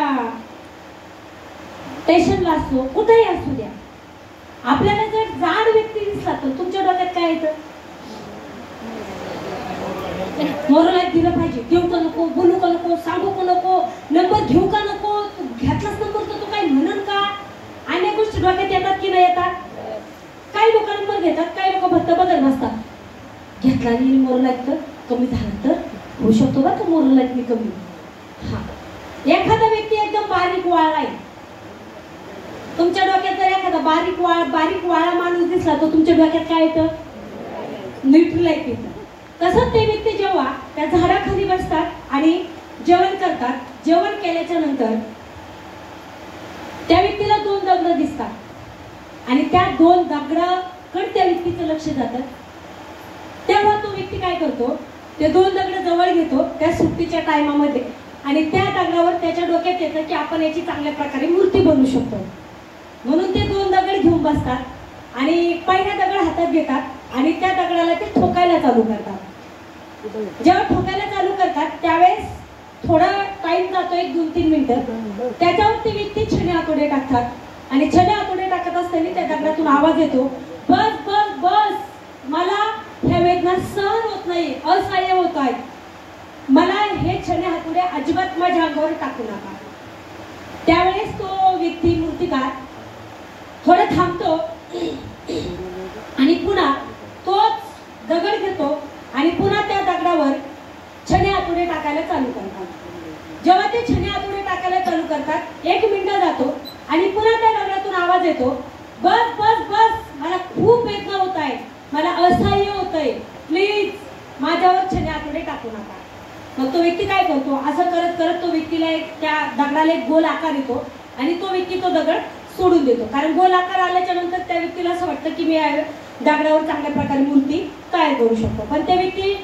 स्टेशनला असो, कुठेही असू द्या, आपल्याला जर जाड व्यक्ती दिसला तर तुमच्या डोक्यात काय येतं? मोरला दिलं पाहिजे, देऊ का नको, बोलू का नको, सांगू का नको, नंबर घेऊ का नको, घेतलाच नंबर तर तू काही म्हणन का? अनेक गोष्टी डोक्यात येतात की नाही येतात? काही लोक नंबर घेतात, काही लोक फक्त बदल नसतात. घेतला नाही मोरला तर कमी झालं तर होऊ शकतो का तो मोरला कमी. हा, एखादा व्यक्ती एकदम बारीक वाळलाय, तुमच्या डोक्यात जर एखादा बारीक वाळा माणूस दिसला तर तुमच्या डोक्यात काय येतं? न्यूट्रलाइट येतं. तसंच ते व्यक्ती जेव्हा त्या झाडाखाली बसतात आणि जेवण करतात, जेवण केल्याच्या नंतर त्या व्यक्तीला 2 दगड दिसतात आणि त्या 2 दगडाकडे त्या व्यक्तीचं लक्ष जातं. तेव्हा तो व्यक्ती काय करतो, ते 2 दगड जवळ घेतो त्या सुट्टीच्या टायमामध्ये आणि त्या दगडावर त्याच्या डोक्यात येतं की आपण याची चांगल्या प्रकारे मूर्ती बनवू शकतो. म्हणून ते 2 दगड घेऊन बसतात आणि पहिला दगड हातात घेतात आणि त्या दगडाला ते ठोकायला चालू करतात. जेव्हा ठोकायला चालू करतात त्यावेळेस थोडा टाइम जातो, 1-2-3 मिनिटं. त्याच्यावर ते व्यक्ती छणे हातोडे टाकतात आणि छणे हातोडे टाकत असताना त्या दगडातून आवाज येतो, बस बस बस, मला ह्या वेदना सहन होत नाही, असह्य होत आहे, मला हे छणे हातोडे अजिबात माझ्या अंगावर टाकू नका. त्यावेळेस तो व्यक्ती मूर्तिकार थोडं थांबतो आणि पुन्हा तोच दगड घेतो आणि पुन्हा त्या दगडावर छणे हातोडे टाकायला चालू करतात. जेव्हा ते छणे हातोडे टाकायला चालू करतात 1 मिनिट जातो आणि पुन्हा त्या दगडातून आवाज येतो, बस बस बस, मला खूप वेदना होत आहे, मला असह्य होतंय, प्लीज माझ्यावर छणे हातोडे टाकू नका. मग तो व्यक्ती काय करतो, असं करत करत तो व्यक्तीला त्या दगडाला एक गोल आकार येतो आणि तो व्यक्ती तो दगड सोडून देतो. कारण गोल आकार आल्याच्या नंतर त्या व्यक्तीला असं वाटतं की मी दगडावर चांगल्या प्रकारे मूर्ती तयार करू शकतो. पण त्या व्यक्ती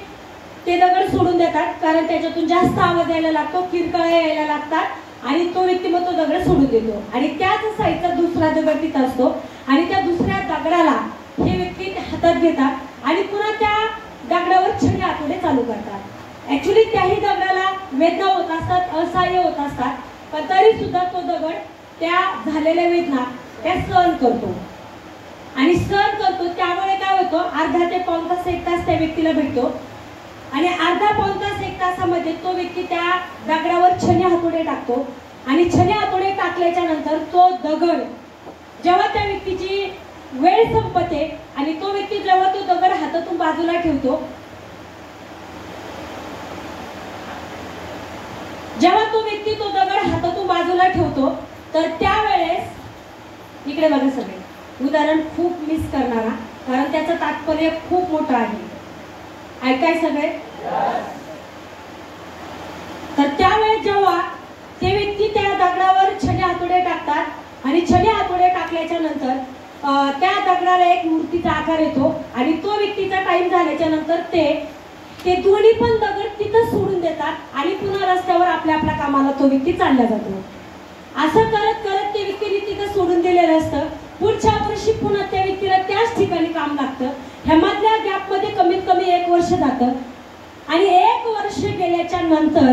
ते दगड सोडून देतात कारण त्याच्यातून जास्त आवाज यायला लागतो, किरकळ्या यायला लागतात आणि तो व्यक्ती मग तो दगड सोडून देतो. आणि त्याच साईडचा दुसरा दगड तिथं असतो आणि त्या दुसऱ्या दगडाला हे व्यक्ती हातात घेतात आणि पुन्हा त्या दगडावर छणे हातोडे चालू करतात. ऍक्च्युली त्याही दगडाला वेदना होत असतात, असह्य होत असतात, पण तरी सुद्धा तो दगड त्या झालेल्या वेदना त्या सहन करतो आणि सहन करतो. त्यामुळे काय होतं, अर्धा ते पाऊण तास 1 तास त्या व्यक्तीला भेटतो आणि अर्धा पाऊण तास 1 तासामध्ये तो व्यक्ती त्या दगडावर छणे हातोडे टाकतो आणि छणे हातोडे टाकल्याच्या नंतर तो दगड जेव्हा त्या व्यक्तीची वेळ संपते आणि तो व्यक्ती जेव्हा तो दगड हातातून बाजूला ठेवतो, जेव्हा तो व्यक्ती तो दगड हातातून बाजूला ठेवतो तर त्यावेळेस इकडे बघा सगळे, उदाहरण खूप मिस करणारा कारण त्याचं तात्पर्य खूप मोठं आहे, ऐकाय सगळे. तर त्यावेळेस जेव्हा ते व्यक्ती त्या दगडावर छणे हातोडे टाकतात आणि छणे हातोडे टाकल्याच्या नंतर त्या दगडाला एक मूर्तीचा आकार येतो आणि तो व्यक्तीचा टाइम झाल्याच्या नंतर ते दोन्ही पण दगड तिथं सोडून देतात आणि पुन्हा रस्त्यावर आपल्या आपल्या कामाला तो व्यक्ती चालला जातो. असं करत करत ते व्यक्तीने तिथं सोडून दिलेलं असतं. पुढच्या वर्षी पुन्हा त्या व्यक्तीला त्याच ठिकाणी काम लागतं. ह्या मधल्या गॅपमध्ये कमीत कमी 1 वर्ष जातं आणि 1 वर्ष गेल्याच्या नंतर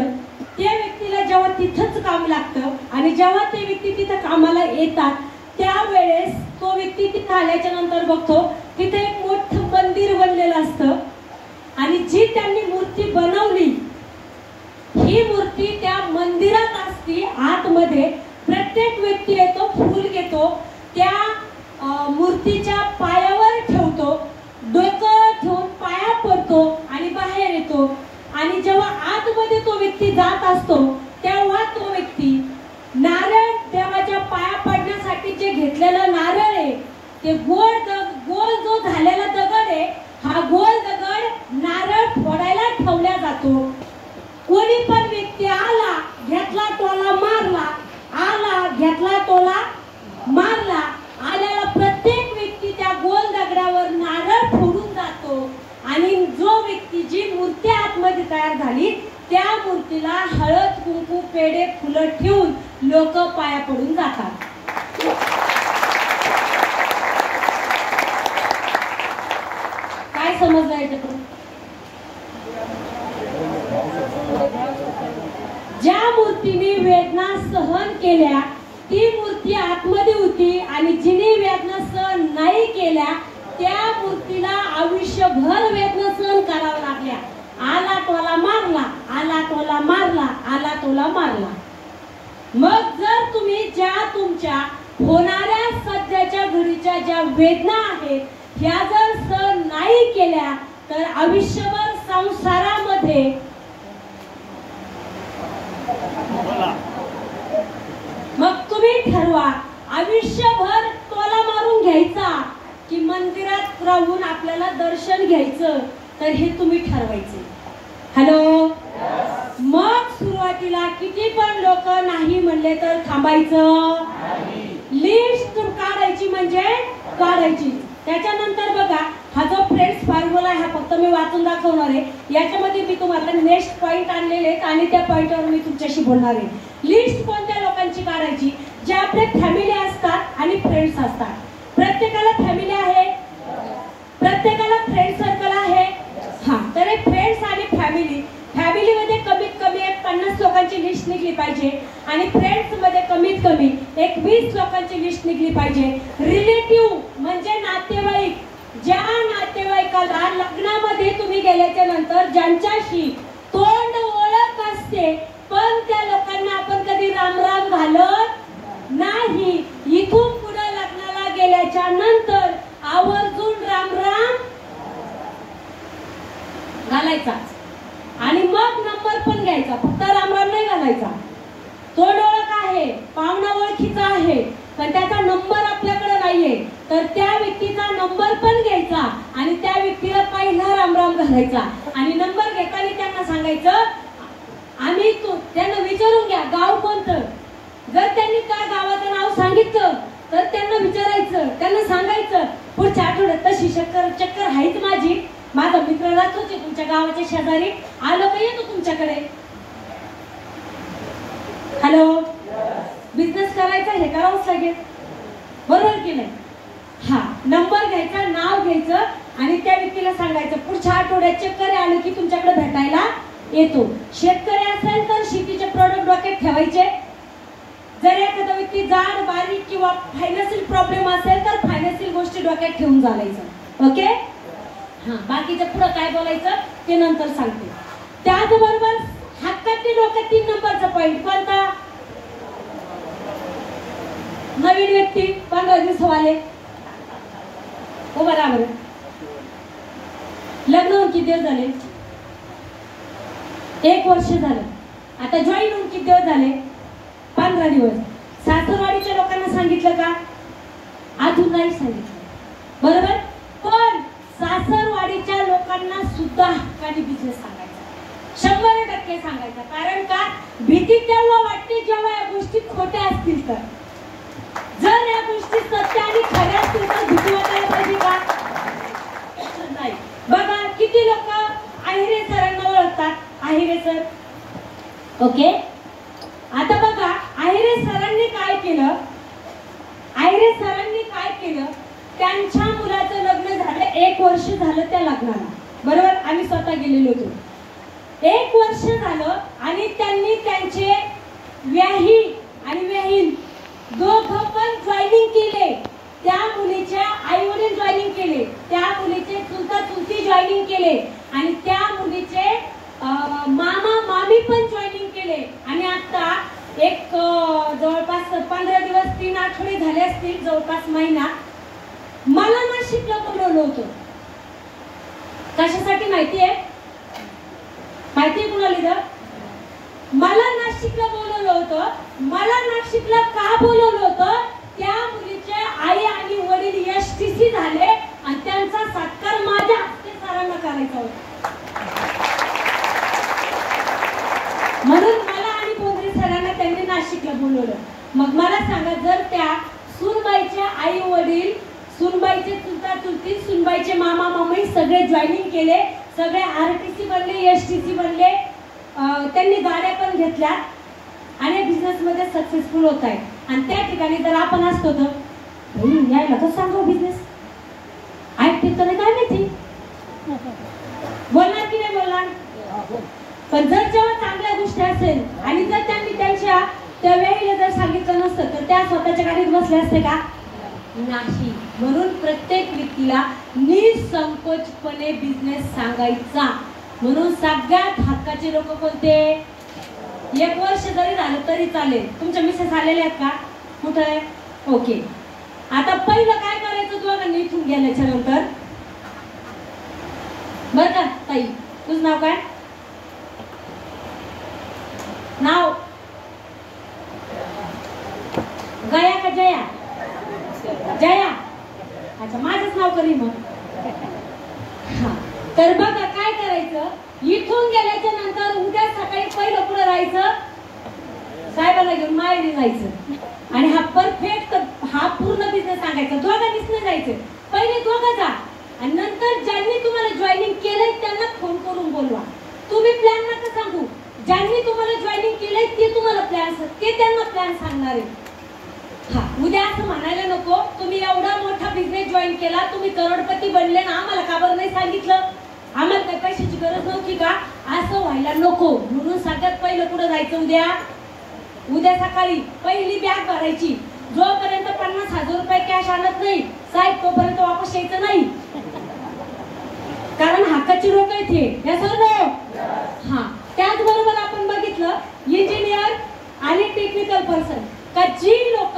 त्या व्यक्तीला जेव्हा तिथंच काम लागतं आणि जेव्हा ते व्यक्ती तिथं कामाला येतात त्यावेळेस तो व्यक्ती तिथं आल्याच्या नंतर बघतो तिथे एक मोठं मंदिर बनलेलं असतं आणि जी त्यांनी मूर्ती बनवली ही मूर्ती त्या मंदिरात असती आतमध्ये. प्रत्येक व्यक्ती येतो, फूल घेतो, त्या मूर्तीच्या पायावर ठेवतो, डोकं ठेवून पाया पडतो आणि बाहेर येतो. आणि जेव्हा आतमध्ये तो व्यक्ती जात असतो तेव्हा तो व्यक्ती नारळ देवाच्या पाया पडण्यासाठी जे घेतलेलं नारळ आहे ते गोल जो झालेला दगड आहे, हा गोल दगड नारळ फोडायला ठेवला जातो. कोणी पण व्यक्ती आला, घेतला टोला मारला, आला घेतला टोला मारला, आल्याला प्रत्येक व्यक्ती त्या गोल दगडावर नारळ फोडून जातो आणि जो व्यक्ती जी मूर्ती आतमध्ये तयार झाली त्या मूर्तीला हळद कुंकू पेढे फुलं ठेवून लोक पाया पडून जातात. काय समजलं याच्यातून? ज्या मूर्तीने वेदना सहन केल्या ती मूर्ती आतमध्ये होती आणि जिने वेदना सहन नाही केल्या त्या मूर्तीला आयुष्यभर वेदना सहन कराव्या लागल्या. आला टोला मारला, आला टोला मारला, आला टोला मारला. मग जर तुम्ही ज्या तुमच्या होणाऱ्या सध्याच्या घडीच्या ज्या वेदना आहेत ह्या जर सहन नाही केल्या तर आयुष्यभर संसारामध्ये मग तुम्ही ठरवा आयुष्यभर टोला मारून घ्यायचा की मंदिरात राहून आपल्याला दर्शन घ्यायचं, तर हे तुम्ही ठरवायचे. हॅलो, मग सुरुवातीला किती पण लोक नाही म्हणले तर थांबायचं. लिस्ट काढायची म्हणजे काढायची. त्याच्यानंतर बघा हा जो फ्रेंड्स फॉर्म्युला आहे हा फक्त मी वाचून दाखवणार आहे. याच्यामध्ये मी तुम्हाला नेक्स्ट पॉइंट आणलेले आहेत आणि त्या पॉइंटवर मी तुमच्याशी बोलणार आहे. लिस्ट कोणत्या लोकांची काढायची? जे आपले फॅमिली असतात आणि फ्रेंड्स असतात. प्रत्येकाला फॅमिली आहे, प्रत्येकाला फ्रेंड सर्कल आहे. हा, तर हे फ्रेंड्स आणि फॅमिलीमध्ये कमीत कमी 50 लोकांची लिस्ट निघली पाहिजे आणि फ्रेंड्स मध्ये कमीत कमी 20 लोकांची लिस्ट निघली पाहिजे. रिलेटिव्ह म्हणजे नातेवाईक, ज्या नातेवाईकाला लग्नामध्ये तुम्ही गेल्याच्या नंतर ज्यांच्याशी तोंड ओळख असते पण त्या लोकांना आपण कधी रामराम घालत नाही. इथून पुढे लग्नाला गेल्याच्या नंतर आवर्जून रामराम घालायचा. आणि मग नंबर पण घ्यायचा, फक्त रामराम नाही घालायचा. तोंड ओळख आहे, पाहुणा ओळखीचा आहे, पण त्याचा नंबर आपल्याकडे नाहीये, तर त्या व्यक्तीचा नंबर पण घ्यायचा आणि त्या व्यक्तीला पहिला रामराम घालायचा. आणि नंबर घेताना त्यांना सांगायचं, आम्ही त्यांना विचारून घ्या गाव कोणतं. जर त्यांनी त्या गावाचं नाव सांगितलं तर त्यांना विचारायचं, त्यांना सांगायचं पुढच्या आठवड्यात तशी चक्कर आहेच माझा मित्र राहतोच तुमच्या गावाच्या शेजारी, आलो का येतो तुमच्याकडे. हॅलो, बिझनेस करायचा हे करावंच लागेल, बरोबर की नाही. हा, नंबर घ्यायचा, नाव घ्यायचं आणि त्या व्यक्तीला सांगायचं पुढच्या आठवड्यात चक्कर आलं की तुमच्याकडे भेटायला येतो. शेतकरी असेल तर शेतीचे प्रोडक्ट डोक्यात ठेवायचे. जर एखादा व्यक्ती जाड बारीक किंवा फायनान्शियल प्रॉब्लेम असेल तर फायनान्शियल गोष्टी डोक्यात ठेवून चालायचं. ओके, हा, बाकीचं पुढे काय बोलायचं ते नंतर सांगते. त्याचबरोबर हक्काचे लोक 3 नंबरचा पॉइंट कोणता. नवीन व्यक्ती 15 दिवसावाले हो बरोबर. लग्न होऊन किती दिवस झाले. 1 वर्ष झालं. आता जॉईन होऊन किती दिवस झाले. 15 दिवस. सासरवाडीच्या लोकांना सांगितलं का. अजून नाही सांगितलं, बरोबर. पण सासरवाडीच्या लोकांना सुद्धा हक्काने बिझनेस सांगायचा, 100% सांगायचा. कारण का, भीती तेव्हा वाटते जेव्हा या गोष्टी खोट्या असतील तर. जर या गोष्टी सत्य आणि खऱ्या असतील तर भीती वाटायला पाहिजे का नाही. बघा किती लोक आहिरे सरांना ओळखतात. आहिरे सर, ओके. आता बघा आहिरे सरांनी काय केलं. आहिरे सरांनी काय केलं, त्यांच्या मुलाचं लग्न झालं, 1 वर्ष झालं त्या लग्नाला, बरोबर. आम्ही स्वतः गेलेलो होतो. 1 वर्ष झालं आणि त्यांनी त्यांचे व्याही आणि व्याहीन दोघं पण जॉईनिंग केले. त्या मुलीच्या आई वडील जॉईनिंग केले, त्या मुलीचे चुलता चुलती जॉईनिंग केले आणि त्या मुलीचे मामा मामी पण जॉईनिंग केले. आणि आता एक जवळपास 15 दिवस 3 आठवडे झाले असतील, जवळपास महिना. मला नाशिकला बोलवलं होतं. कशासाठी माहितीये. माहितीये कुणाला. मला नाशिकला बोलवलं होतं. मला नाशिकला का बोलवलं होतं, त्या मुलीचे आई आणि वडील STC झाले आणि त्यांचा सत्कार माझ्या हस्ते सरांना करायचा होता. म्हणून मला आणि बोंद्रे सरांना त्यांनी नाशिकला बोलवलं. मग मला सांगा, जर त्या सुनबाईचे आई वडील, सुनबाईचे चुलता चुलती, सुनबाईचे मामा मामी सगळे जॉईनिंग केले, सगळे RTC बनले, STC बनले, त्यांनी गाड्या पण घेतल्या आणि बिझनेस मध्ये सक्सेसफुल होत आहे. आणि त्या ठिकाणी जर आपण असतो तर यायला कसं सांगू बिझनेस ऐकते तर काय माहिती, बोलणार की नाही बोलणार. पण जर जेव्हा चांगल्या गोष्टी असेल आणि जर त्यांनी त्यांच्या त्या वेळेला जर सांगितलं नसतं तर त्या स्वतःच्या गाडीत बसले असते का नाही. म्हणून प्रत्येक व्यक्तीला निसंकोचपणे बिझनेस सांगायचा. म्हणून सगळ्यात हक्काचे लोक कोणते. 1 वर्ष जरी झालं तरी चालेल. तुमच्या मिसेस आलेल्या आहेत का. कुठं आहे. ओके. आता पहिलं काय करायचं दोघांनी इथून गेल्याच्या नंतर. बरं का ताई, तुझं नाव काय. नाव गया का जया. जया. अच्छा, माझंच नाव करी मग. हा, तर बघा काय करायचं. इथून गेल्याच्या नंतर उद्या सकाळी पहिलं पुढे राहायचं, साहेबांना घेऊन माहेरी जायचं आणि हा परफेक्ट हा पूर्ण बिझनेस सांगायचा. दोघांनीच नाही जायचं, पहिले दोघं जा आणि नंतर ज्यांनी तुम्हाला जॉईनिंग केलंय त्यांना फोन करून बोलवा. तुम्ही प्लॅन नका सांगू. ज्यांनी तुम्हाला जॉईनिंग केलंय ते तुम्हाला प्लॅन, ते त्यांना प्लॅन सांगणार आहे. हा, उद्या असं म्हणायला नको तुम्ही एवढा मोठा बिझनेस जॉईन केला, तुम्ही करोडपती बनले ना, आम्हाला का बरं नाही सांगितलं, आम्हाला काही पैशाची गरज नव्हती का, असं व्हायला नको. म्हणून सगळ्यात पहिलं पुढे जायचं. उद्या सकाळी पहिली बॅग भरायची. जोपर्यंत 50,000 रुपये कॅश आणत नाही साहेब तोपर्यंत वापस यायचं नाही. कारण हक्काची लोक येते या सर्व. हा, त्याचबरोबर आपण बघितलं इंजिनियर आणि टेक्निकल पर्सन का जी लोक.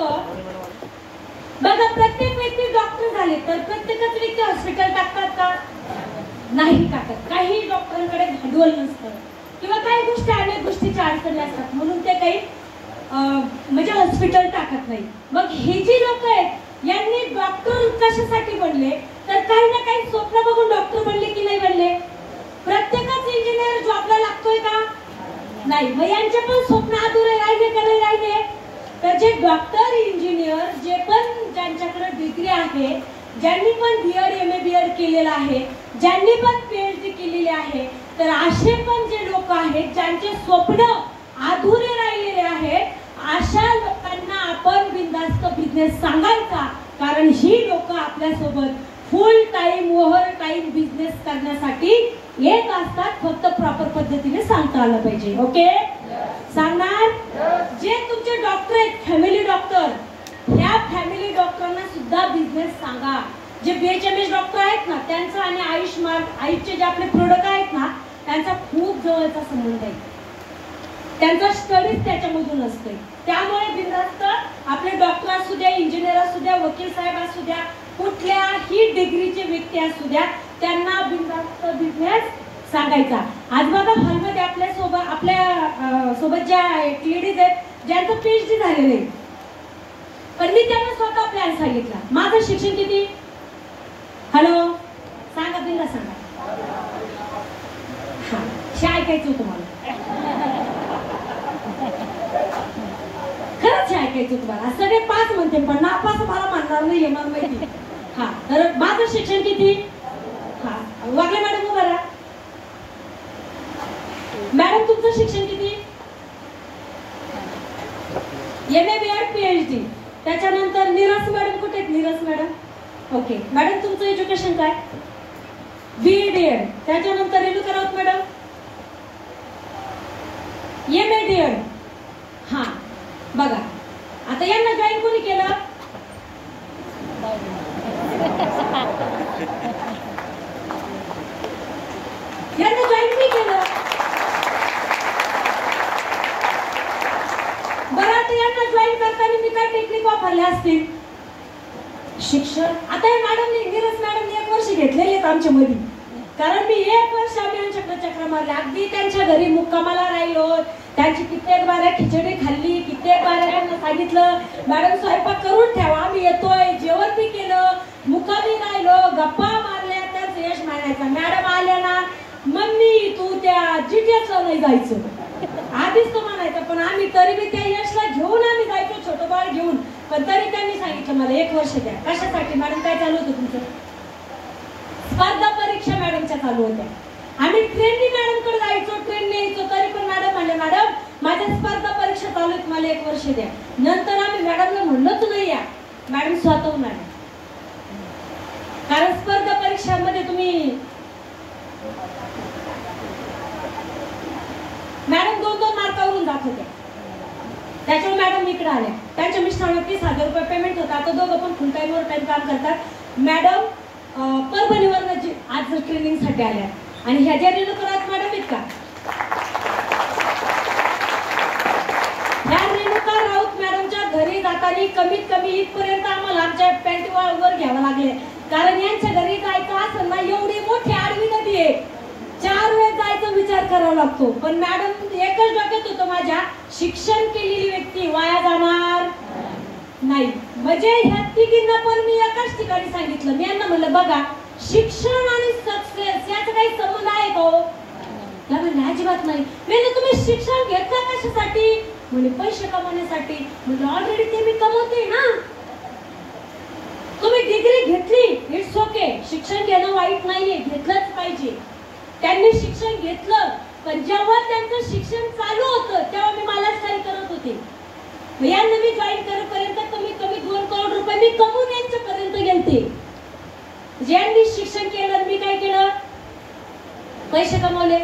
बघा प्रत्येक व्यक्ती डॉक्टर झाले तर प्रत्येकच व्यक्ती हॉस्पिटल टाकतात का. नाही टाकत. काही डॉक्टरांकडे भांडवल नसतं किंवा काही गोष्टी अनेक गोष्टीच्या अडचणी असतात म्हणून ते काही म्हणजे हॉस्पिटल टाकत नाही. मग ही जी लोक आहेत यांनी डॉक्टर कशासाठी बनले तर काही ना काही स्वप्न बघून डॉक्टर बनले की नाही बनले. प्रत्येकच इंजिनियर जॉबला लागतोय का नाही. मग यांचे पण स्वप्न अधुरे राहिले का नाही राहिले. तर जे डॉक्टर इंजिनियर जे पण ज्यांच्याकडे डिग्री आहे ज्यांनी पण बीएड एमए बीएड केलेलं आहे ज्यांनी पण पीएचडी केलेली आहे तर असे पण जे लोक आहेत ज्यांचे स्वप्न अधुरे राहिलेले आहेत अशा लोकांना आपण बिनधास्त बिझनेस सांगायचा. कारण ही लोक आपल्यासोबत फुल टाइम ओव्हर टाइम बिझनेस करण्यासाठी येत असतात. फक्त प्रॉपर पद्धतीने सांगता आलं पाहिजे. ओके सांगणार. जे तुमचे डॉक्टर आहेत फॅमिली डॉक्टर ह्या फॅमिली डॉक्टरांना सुद्धा बिझनेस सांगा. जे बीएचएमएस डॉक्टर आहेत ना त्यांचा आणि आयुषचे जे आपले प्रोडक्ट आहेत ना त्यांचा खूप जवळचा संबंध आहे. त्यांचा स्टडीज त्याच्यामधून असते. त्यामुळे बिनधास्त आपले डॉक्टर असू द्या इंजिनियर असू द्या वकील साहेब असू द्या कुठल्याही डिग्रीचे व्यक्ती असू द्या त्यांना बिनधास्त बिझनेस सांगायचा. आज बघा हॉलमध्ये आपल्या सोबत ज्या लेडीज आहेत ज्यांचं पीएचडी झालेलं आहे पण मी त्यांना स्वतः प्लॅन सांगितला. माझं शिक्षण किती. हॅलो सांगा बिंदा सांगा. हा ऐकायचं तुम्हाला खरंच ऐकायचं तुम्हाला. सगळे 5 म्हणते पण नापास मला म्हणणार नाही मला माहिती. हा तर माझं शिक्षण किती. हा वागले मॅडम उभा राहा. मॅडम तुमचं शिक्षण किती. MA BEd PhD. त्याच्यानंतर नीरज मॅडम कुठे आहेत. Neeraj madam okay. मॅडम तुमचं एज्युकेशन काय. BA DEd. त्याच्यानंतर Renuka Raut madam MA DEd. हा बघा आता यांना जॉईन कोणी केलं. यांना जॉईन कोणी केलं. बरं आता यांना जॉईन करताना मी काय टेक्निक वापरले असतील. शिक्षण. आता हे मॅडमने नीरज मॅडमने 1 वर्ष घेतलेले आहेत आमच्या मध्ये. कारण मी 1 वर्ष आम्ही यांच्याकडे चक्र मारले. अगदी त्यांच्या घरी मुक्कामाला राहिलो. त्यांची कित्येक बाऱ्या खिचडी खाल्ली. कित्येक बाऱ्या त्यांना सांगितलं मॅडम स्वयंपाक करून ठेवा आम्ही येतोय. जेवण बी केलं. मुक्कामी राहिलो. गप्पा मारल्या. तर यश म्हणायचा मॅडम आल्या ना मम्मी तू त्या जीटीएसला नाही जायचं. आधीच तो म्हणायचा पण आम्ही तरी बी त्या यशला घेऊन आम्ही जायचो छोटं बाळ घेऊन. पण तरी त्यांनी सांगितलं मला 1 वर्ष द्या. कशासाठी मॅडम काय चालू होतं तुमचं. स्पर्धा परीक्षा मॅडमच्या चालू होत्या. आम्ही ट्रेननी मॅडमकडे जायचो ट्रेनने यायचो तरी पण मॅडम म्हणले मॅडम माझ्या स्पर्धा परीक्षा चालू आहेत मला 1 वर्ष द्या. नंतर आम्ही मॅडमला म्हणलोच नाही या मॅडम स्वतःहून आल्या. कारण स्पर्धा परीक्षामध्ये तुम्ही मॅडम 2-2 मार्कावरून जात होत्या. त्याच्यामुळे मॅडम इकडे आल्या. त्यांच्या मिस्टरांना 30,000 रुपये पेमेंट होता. आता दोघं पण फुल टाइम टाइम काम करतात. मॅडम परभणीवर आज ट्रेनिंग साठी आल्या आणि ह्या ज्या रेणुका राऊत मॅडम आहेत का ह्या रेणुका राऊत मॅडमच्या घरी जाताना कमीत कमी इथपर्यंत आम्हाला आमच्या पॅन्टीवर घ्यावं लागले. कारण यांच्या घरी जायचं असं ना एवढी मोठी आडवी नदी आहे 4 वेळ जायचा विचार करावा लागतो. पण मॅडम एकच डोक्यात होतं माझ्या शिक्षण केलेली व्यक्ती वाया जाणार नाही. म्हणजे ह्या तिघींना पण मी एकाच ठिकाणी सांगितलं. मी यांना म्हणलं बघा शिक्षण आणि सक्सेस याचा काही संबंध आहे का. त्या म्हणले अजिबात नाही. म्हणजे तुम्ही शिक्षण घेतलं कशासाठी म्हणजे पैसे कमवण्यासाठी. म्हणजे ऑलरेडी ते मी कमवते ना. तुम्ही डिग्री घेतली इट्स ओके. शिक्षण घेणं वाईट नाहीये घेतलंच पाहिजे. त्यांनी शिक्षण घेतलं पण जेव्हा त्यांचं शिक्षण चालू होतं तेव्हा मी मला स्टाईल करत होते. यांना मी जॉईन करेपर्यंत कमीत कमी 2 करोड रुपये मी कमवून यांच्यापर्यंत गेलते. ज्यांनी शिक्षण केलं मी काय केलं पैसे कमवले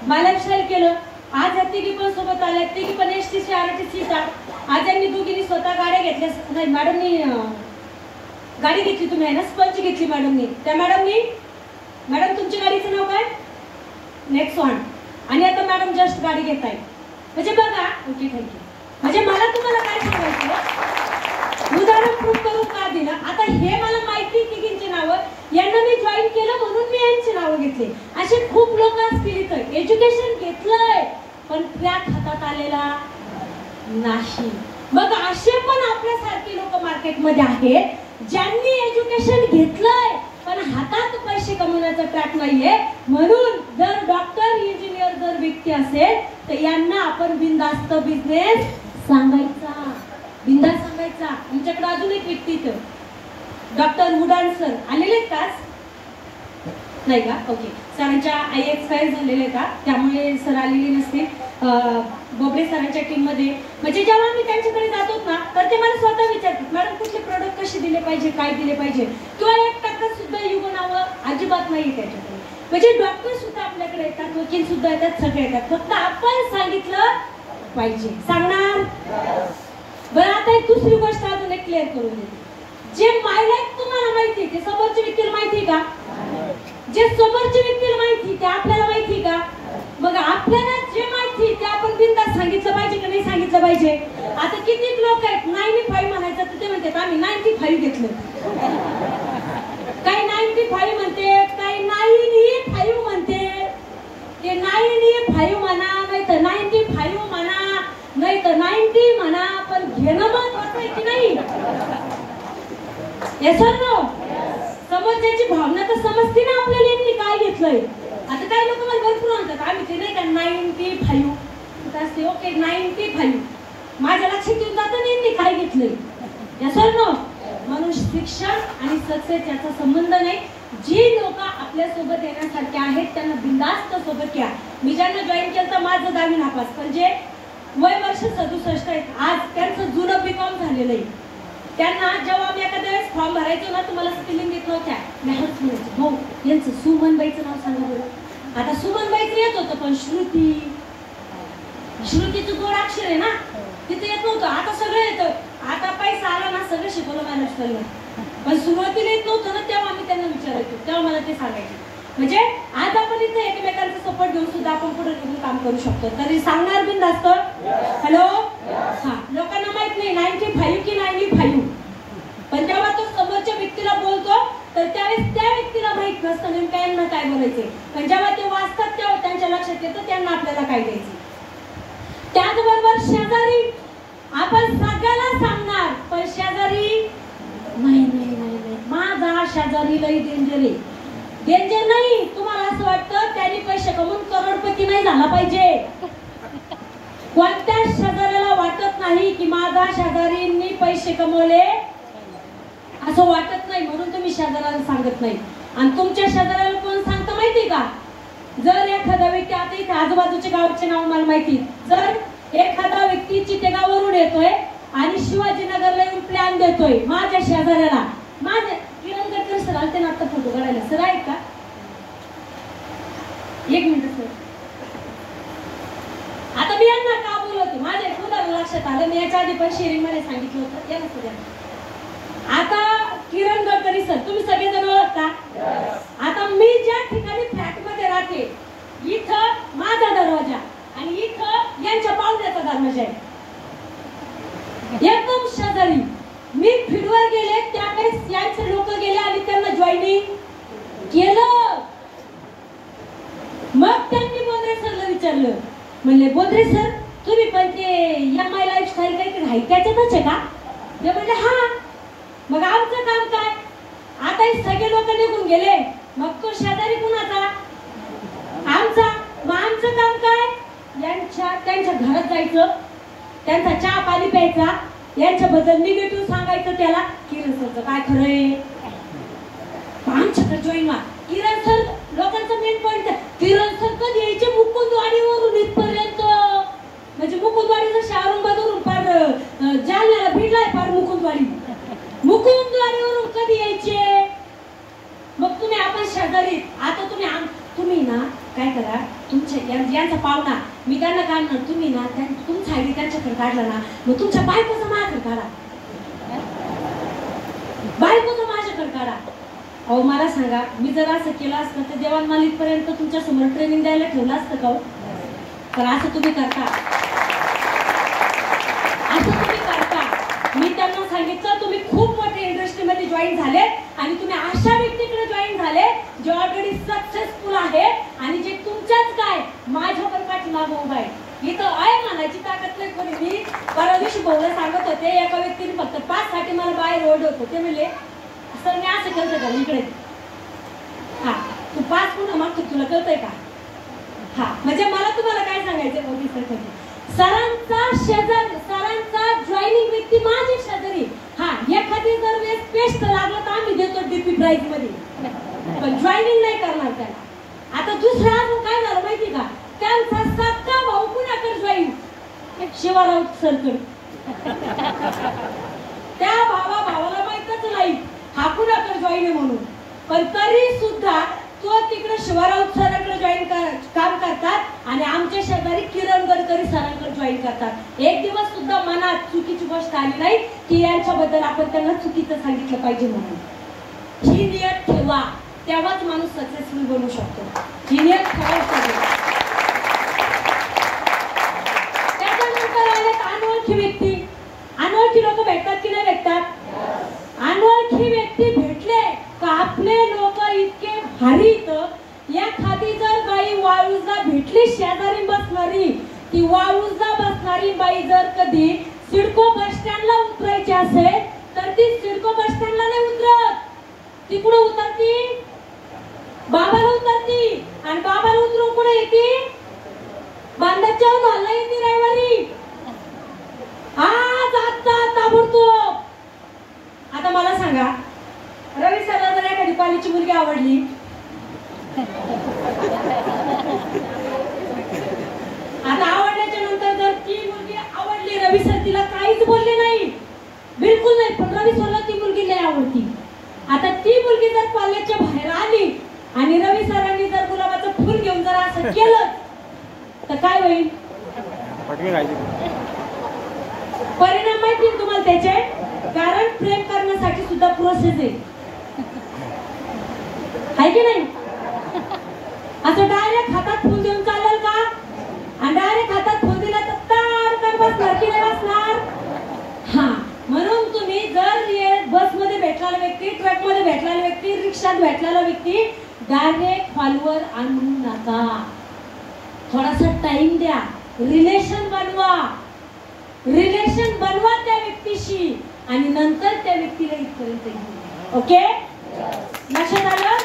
मला स्टाईल केलं. आज या तिघी पण सोबत आल्या. तिघी पण एसटीसी आरटीसी आज यांनी दोघींनी स्वतः गाड्या घेतल्या. नाही मॅडमनी गाडी घेतली तुम्ही आहे ना स्पंच घेतली मॅडमनी. त्या मॅडमनी मॅडम तुमच्या गाडीचं नाव काय नेक्सॉन आणि आता मॅडम जस्ट गाडी घेत आहे. म्हणजे बघा ओके थँक्यू. म्हणजे मला तुम्हाला काय सांगायचं उदाहरण प्रूफ करून का दिलं? आता हे मला माहिती तिघींची नावं, यांना मी जॉईन केलं म्हणून मी यांची नावं घेतली. असे खूप लोक असतील इथं, एज्युकेशन घेतलंय पण क्रॅक हातात आलेला नाही. मग असे पण आपल्यासारखी लोक मार्केटमध्ये आहेत ज्यांनी एज्युकेशन घेतलंय पण हातात पैसे कमवण्याचा ट्रॅक नाहीये. म्हणून जर डॉक्टर इंजिनियर जर व्यक्ती असेल तर यांना आपण बिनधास्त बिझनेस सांगायचा, बिंदास सांगायचा. आमच्याकडे अजून एक व्यक्ती इथं डॉक्टर मुडान सर आलेले आहेत का? नाही का? ओके. सरांच्या आई एक्सपायर झालेले का, त्यामुळे सर आलेले नसतील. बोबडे सरांच्या टीम मध्ये म्हणजे जेव्हा आम्ही त्यांच्याकडे जातो ना तर ते मला स्वतः विचारतात, मॅडम कुठले प्रोडक्ट कसे दिले पाहिजे, काय दिले पाहिजे, किंवा 1% सुद्धा युगो नावं अजिबात नाही त्याच्याकडे. म्हणजे डॉक्टर सुद्धा आपल्याकडे येतात, वकील सुद्धा येतात, सगळे येतात, फक्त आपण सांगितलं पाहिजे. सांगणार? बरं, आता एक दुसरी गोष्ट अजून एक क्लिअर करून देते. जे मायलाईक तुम्हाला माहिती ते समोरच्या व्यक्तीला माहिती का? जे समोरच्या व्यक्तीला माहिती ते आपल्याला माहिती का? मग आपल्याला जे माहिती ते आपण बिनधास्त सांगितलं पाहिजे का नाही सांगितलं पाहिजे? आता किती लोक आहेत 95 म्हणायचं तर ते म्हणतात आम्ही 95 घेतलं. काही 95 म्हणते, काही 95 म्हणते. ते 95 म्हणा नाही तर 95 म्हणा नाही तर 90 म्हणा, पण घेणं महत्वाचं आहे की नाही? Yes or no? समोरच्याची भावना तर समजते ना आपल्याला यांनी काय घेतलंय. आता काही लोक मला भरपूर म्हणतात आम्ही ते नाही का 95 असते. ओके 95 माझ्या लक्षात येऊन जातं ना यांनी काय घेतलंय. Yes or no? म्हणून शिक्षण आणि सक्सेस याचा संबंध नाही. जी लोक आपल्या सोबत येण्यासारखे आहेत त्यांना बिनधास्त सोबत घ्या. मी ज्यांना जॉईन केलं तर माझं 10वी नापास, पण जे वय वर्ष 67 आहेत, आज त्यांचं जुनं बीकॉम झालेलं आहे. त्यांना जेव्हा आम्ही एखाद्या वेळेस फॉर्म भरायचो ना तुम्हाला स्पेलिंग येत नव्हत्या, मी हळूच म्हणायचं हो यांचं सुमनबाईचं नाव सांगा बरं. आता सुमनबाईचं येत होतं पण श्रुतीचं गोड अक्षर आहे ना तिथे येत नव्हतं. आता सगळं येतं. आता पैसा आला ना सगळं शिकवलं महाराष्ट्राला, पण सुरुवातीला येत नव्हतं ना तेव्हा आम्ही त्यांना विचारायचो, तेव्हा मला ते सांगायचे. म्हणजे आज आपण इथे एकमेकांचा सपोर्ट घेऊन सुद्धा आपण पुढे निघून काम करू शकतो. तरी सांगणार बिनधास्त? हॅलो? हा, लोकांना माहित नाही 95 की 95, पण जेव्हा तो समोरच्या व्यक्तीला बोलतो तर त्यावेळेस त्या व्यक्तीला माहित नसतं नेमकं यांना काय बोलायचे, पण जेव्हा ते वाचतात तेव्हा त्यांच्या लक्षात येतं त्यांना आपल्याला काय द्यायचं. त्याचबरोबर शेजारी आपण सगळ्याला सांगणार, पण शेजारी नाही नाही नाही नाही माझा शेजारी लई डेंजर आहे. डेंजर नाही, तुम्हाला असं वाटतं त्यांनी पैसे कमवून करोडपती नाही झाला पाहिजे. कोणत्या शेजाऱ्याला वाटत नाही की माझा शेजारींनी पैसे कमवले असं वाटत नाही, म्हणून तुम्ही शेजाऱ्याला सांगत नाही. आणि तुमच्या शेजाऱ्याला कोण सांगतं माहिती का? जर एखादा व्यक्ती, आता इथे आजूबाजूच्या गावाचे नाव मला माहिती, जर एखादा व्यक्ती चितेगाववरून येतोय आणि शिवाजीनगरला येऊन प्लॅन देतोय माझ्या शेजाऱ्याला, माझ्या किरण गडकर सर आलते ना आता फोटो काढायला, सर आहेत का? एक मिनिट सर. आता मी यांना का बोलवते माझ्या एक उदाहरण लक्षात आलं, मी याच्या आधी पण शेअरिंग मध्ये सांगितलं होतं. या ना सर. आता किरण गडकरी सर तुम्ही सगळेजण ओळखता. आता मी ज्या ठिकाणी फ्लॅट मध्ये राहते इथं माझा दरवाजा आणि इथं यांच्या पाहुण्याचा दरवाजा आहे, एकदम शेजारी. मी फील्डवर गेले त्यावेळेस यांचे लोक गेले आणि त्यांना जॉईनिंग केलं. मग त्यांनी बोधरे सरला विचारलं, म्हणले बोधरे सर तुम्ही पण ते MI लाईफस्टाईल काहीतरी आहे त्याच्यातच आहे का? ते म्हणले हा. मग आमचं काम काय? आता हे सगळे लोक निघून गेले, मग तो शेजारी कुणाचा? आमचा. मग आमचं काम काय? त्यांच्या घरात जायचं, त्यांचा चहा पाणी प्यायचा, यांच्याबद्दल निगेटिव्ह सांगायचं त्याला. किरण सरचं काय खरंय, आमच्याकडे जॉईन व्हा. किरण सर लोकांचा मेन पॉइंट, किरण सर कधी यायचे मुकुंदवाडीवरून इथपर्यंत, म्हणजे मुकुंदवाडी जर औरंगाबादवरून पार जालन्याला भिडलाय पार मुकुंदवाडीवरून कधी यायचे. मग तुम्ही आपण शेजारी. आता तुम्ही ना काय करा, तुमच्या यांचा पाहुणा मी त्यांना काढणार, तुम्ही ना तुमचा आयडी त्यांच्याकडे काढला ना, मग तुमच्या बायकोचा माझ्याकडे काढा, बायकोचा माझ्याकडे काढा. अहो मला सांगा, मी जर असं केलं असतं तर देवान मालिक पर्यंत तुमच्या समोर ट्रेनिंग द्यायला ठेवलं असतं का? तर असं तुम्ही करता, असं तुम्ही करता. मी त्या लोकांना सांगितलं तुम्ही खूप मोठ्या इंडस्ट्रीमध्ये जॉईन झाले आणि तुम्ही अशा व्यक्तीकडे जॉईन झाले जे ऑलरेडी सक्सेसफुल आहे आणि जे तुमच्याच काय माझ्यावर पाठीमागे उभा आहे. इथं आहे म्हणायची ताकद नाही कोणी. मी परवा दिवशी भाऊला सांगत होते एका व्यक्तीने फक्त 5 साठी मला बाहेर ओरडत होते. म्हणले सर मी असं करतो का इकडे, हा तू 5 पुन्हा मागतो तुला कळतंय का. हा म्हणजे मला तुम्हाला काय सांगायचं ऑफिसर सरांचा शेजारी सरांचा जॉईनिंग व्यक्ती माझे शेजारी. हा एखादी जर वेळेस पेस्ट लागलं तर आम्ही देतो डीपी प्राइस मध्ये, पण जॉईनिंग नाही करणार त्याला. आता दुसरा अजून काय झालं माहिती का, त्यांचा सक्का भाऊ पुण्याकडे जॉईन शिवाराव सरकडे. त्या भावाला माहितच नाही हा पुण्याकडे जॉईन आहे म्हणून, पण तरी सुद्धा तो तिकडे शिवाराव सरांकडे जॉईन काम करतात आणि आमच्या शेजारी किरण गडकरी सरांकडे जॉईन करतात. एक दिवस सुद्धा मनात चुकीची गोष्ट आली नाही की यांच्याबद्दल आपण त्यांना चुकीचं सांगितलं पाहिजे म्हणून. ही नियत ठेवा, तेव्हाच माणूस सक्सेसफुल बनू शकतो. ही नियत ठेवायची. त्याच्यानंतर आले अनोळखी व्यक्ती. अनोळखी लोक भेटतात की नाही भेटतात. अनोळखी व्यक्ती भेटले का आपले लोक इतके भारीत. एखादी जर बाई वाळूला भेटली शेजारी बसणारी, ती वाळूला बसणारी बाई जर कधी सिडको बस स्टँडला उतरायची असेल तर ती सिडको बस स्टँडला नाही उतरत. ती कुठे उतरती, बाबाला उतरती आणि बाबाला उतरून कुठे येते, बांधाच्या झाला येते रविवारी. आज आता ताबडतोब. आता मला सांगा रवी सरला जर एखादी पालीची मुलगी आवडली आता आवडल्याच्या नंतर जर ती मुलगी आवडली, रवी सर तिला काहीच बोलले नाही, बिलकुल नाही, पण रवी सरला ती मुलगी नाही आवडती. आता ती मुलगी जर पाल्याच्या बाहेर आली आणि रवी सरांनी जर गुलाबाचं फुल घेऊन जर असं केलं तर काय होईल, परिणाम माहिती तुम्हाला त्याचे. कारण प्रेम करण्यासाठी सुद्धा प्रोसेस आहे की नाही. असं डायरेक्ट हातात फुल देऊन चालेल का, आणि डायरेक्ट हातात फुल दिला तर ताडकन बसणार की नाही बसणार. हा म्हणून तुम्ही जर बस मध्ये भेटलेला व्यक्ती, ट्रक मध्ये भेटलेला व्यक्ती, रिक्षात भेटलेला व्यक्ती डायरेक्ट हॉलवर आणू नका. थोडासा टाइम द्या, रिलेशन बनवा त्या व्यक्तीशी आणि नंतर त्या व्यक्तीला इथपर्यंत घेऊन. ओके, लक्षात आलं.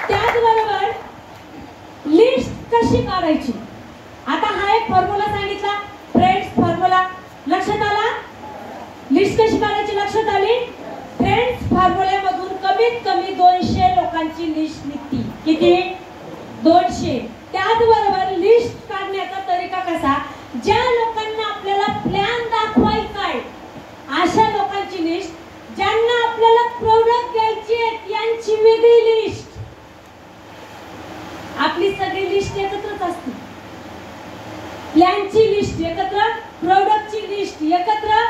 त्याचबरोबर लिस्ट कशी काढायची. आता हा एक फॉर्म्युला सांगितला, फ्रेंड्स फॉर्म्युला. लक्षात आला. लिस्ट कशी काढायची लक्षात आली. फ्रेंड्स फॉर्म्युल्यामधून कमीत कमी 200 लोकांची लिस्ट निघते. किती, 200. त्याचबरोबर लिस्ट काढण्याचा तरीका कसा, ज्या लोकांना आपल्याला प्लॅन दाखवायचा आहे अशा लोकांची लिस्ट, ज्यांना आपल्याला प्रोडक्ट द्यायचे आहेत यांची वेगळी लिस्ट. आपली सगळी लिस्ट एकत्रच असते. प्लॅनची लिस्ट एकत्र, प्रोडक्टची लिस्ट एकत्र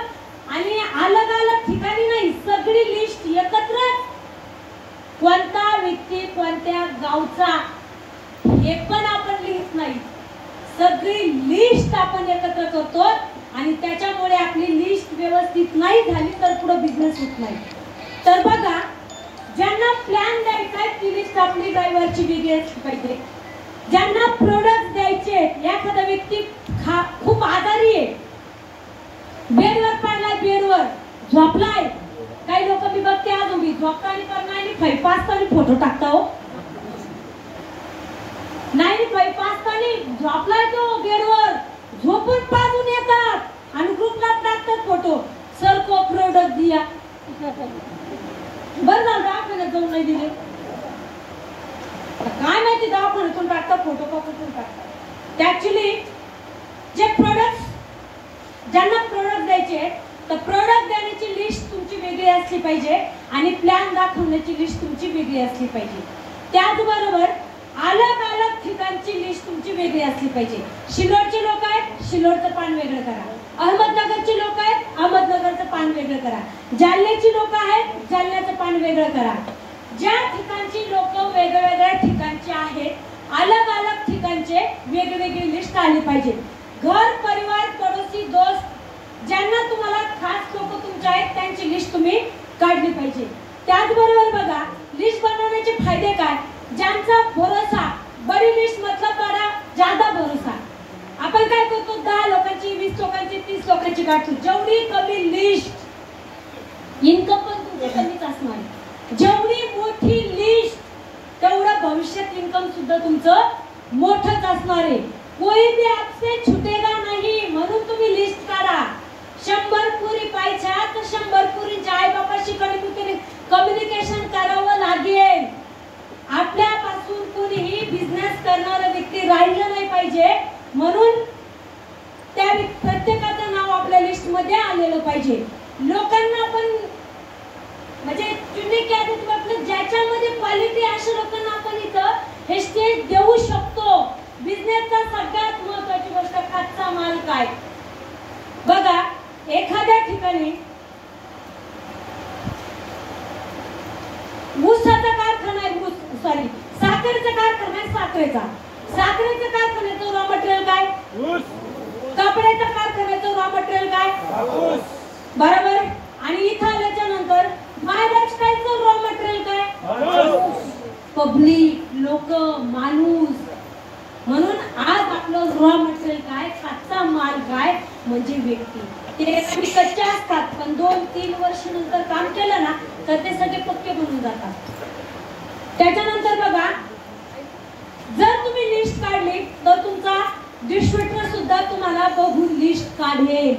आणि अलग अलग ठिकाणी नाही, सगळी लिस्ट एकत्र. कोणता व्यक्ती कोणत्या गावचा हे पण आपण लिहित नाही, सगळी लिस्ट आपण एकत्र करतो आणि त्याच्यामुळे आपली लिस्ट व्यवस्थित नाही झाली तर पुढे बिझनेस होत नाही. तर बघा, ज्यांना प्लॅन द्यायचा आहे ती लिस्ट आपली ड्रायव्हरची वेगळी असली पाहिजे. ज्यांना प्रोडक्ट द्यायचे, एखादा व्यक्ती खूप आजारी आहे, बेडवर पडलाय, बेडवर झोपलाय. काही लोक मी बघते अजून मी झोपताना करणार पाचतानी फोटो टाकता हो, नाही पाचतानी झोपलाय तो बेडवर, झोपून पाजून येतात आणि ग्रुपला टाकतात फोटो. सर को प्रोडक्ट दिया, बरं झालं दवाखान्यात जाऊन नाही दिले. काय माहिती दवाखान्यातून टाकतात फोटो का कुठून टाकतात. ऍक्च्युली जे प्रोडक्ट, ज्यांना प्रोडक्ट द्यायचे तर प्रोडक्ट देण्याची लिस्ट तुमची वेगळी असली पाहिजे आणि प्लॅन दाखवण्याची लिस्ट तुमची वेगळी असली पाहिजे. त्याचबरोबर अलग अलग ठिकाणची लिस्ट तुमची वेगळी असली पाहिजे. शिलोडचे लोक आहेत, शिलोडचं पान वेगळं करा. अहमदनगरचे लोक आहेत, अहमदनगरचं पान वेगळं करा. जालन्याची लोक आहेत, जालन्याचं पान वेगळं करा. ज्या ठिकाणची लोक वेगवेगळ्या ठिकाणची आहेत, अलग अलग ठिकाणचे वेगवेगळी लिस्ट आली पाहिजे. घर परिवार पडोसी दोस्त ज्यांना तुम्हाला खास लोक तुमचे आहेत त्यांची लिस्ट तुम्ही काढली पाहिजे. त्याचबरोबर बघा लिस्ट बनवण्याचे फायदे काय. ज्यांचा भरोसा बडी लिस्ट मतलब बडा ज्यादा भरोसा. आपण काय करतो 10 लोकांची 20 लोकांची 30 लोकांची काढतो. जेवढी कमी लिस्ट इन्कम पण तुमचे कमीच असणार. जेवढी मोठी लिस्ट तेवढं भविष्यात इन्कम सुद्धा तुमचं मोठंच असणार आहे. कोई भी आपसे छुटेगा नहीं म्हणून तुम्ही लिस्ट काढा. 100 पुरी पाहिजे तर 100 पुरींच्या आई बापाशी कम्युनिकेशन करावं लागेल. आपल्यापासून कोणीही बिझनेस करणारा व्यक्ती राहिला नाही पाहिजे म्हणून त्या प्रत्येकाचं नाव आपल्या लिस्ट मध्ये आलेलं पाहिजे. लोकांना आपण म्हणजे युनिक यादीत म्हटलं ज्याच्यामध्ये क्वालिटी अशा लोकांना आपण इथं हे स्टेज देऊ शकतो. बिझनेसचा सगळ्यात महत्त्वाची गोष्ट कच्चा माल काय. बघा एखाद्या ठिकाणी ऊसाचा कारखाना आहे. साखरेचा कारखाना आहे. साखरेचा कारखान्याचं रॉ मटेरियल काय. कपड्याच्या कारखान्याचं रॉ मटेरियल काय. बरोबर. आणि इथं आल्याच्या नंतर माय टेक्सटाईलचं रॉ मटेरियल काय. पब्लिक लोक माणूस. म्हणून आज आपलं रॉ मटेरियल काय कच्चा माल काय म्हणजे व्यक्ती. ते कच्चे असतात पण 2-3 वर्ष नंतर काम केलं ना तर ते सगळे पक्के बनून जातात. त्याच्यानंतर बघा जर तुम्ही लिस्ट काढली तर तुमचा डिस्ट्रिब्युटर सुद्धा तुम्हाला बघून लिस्ट काढेल.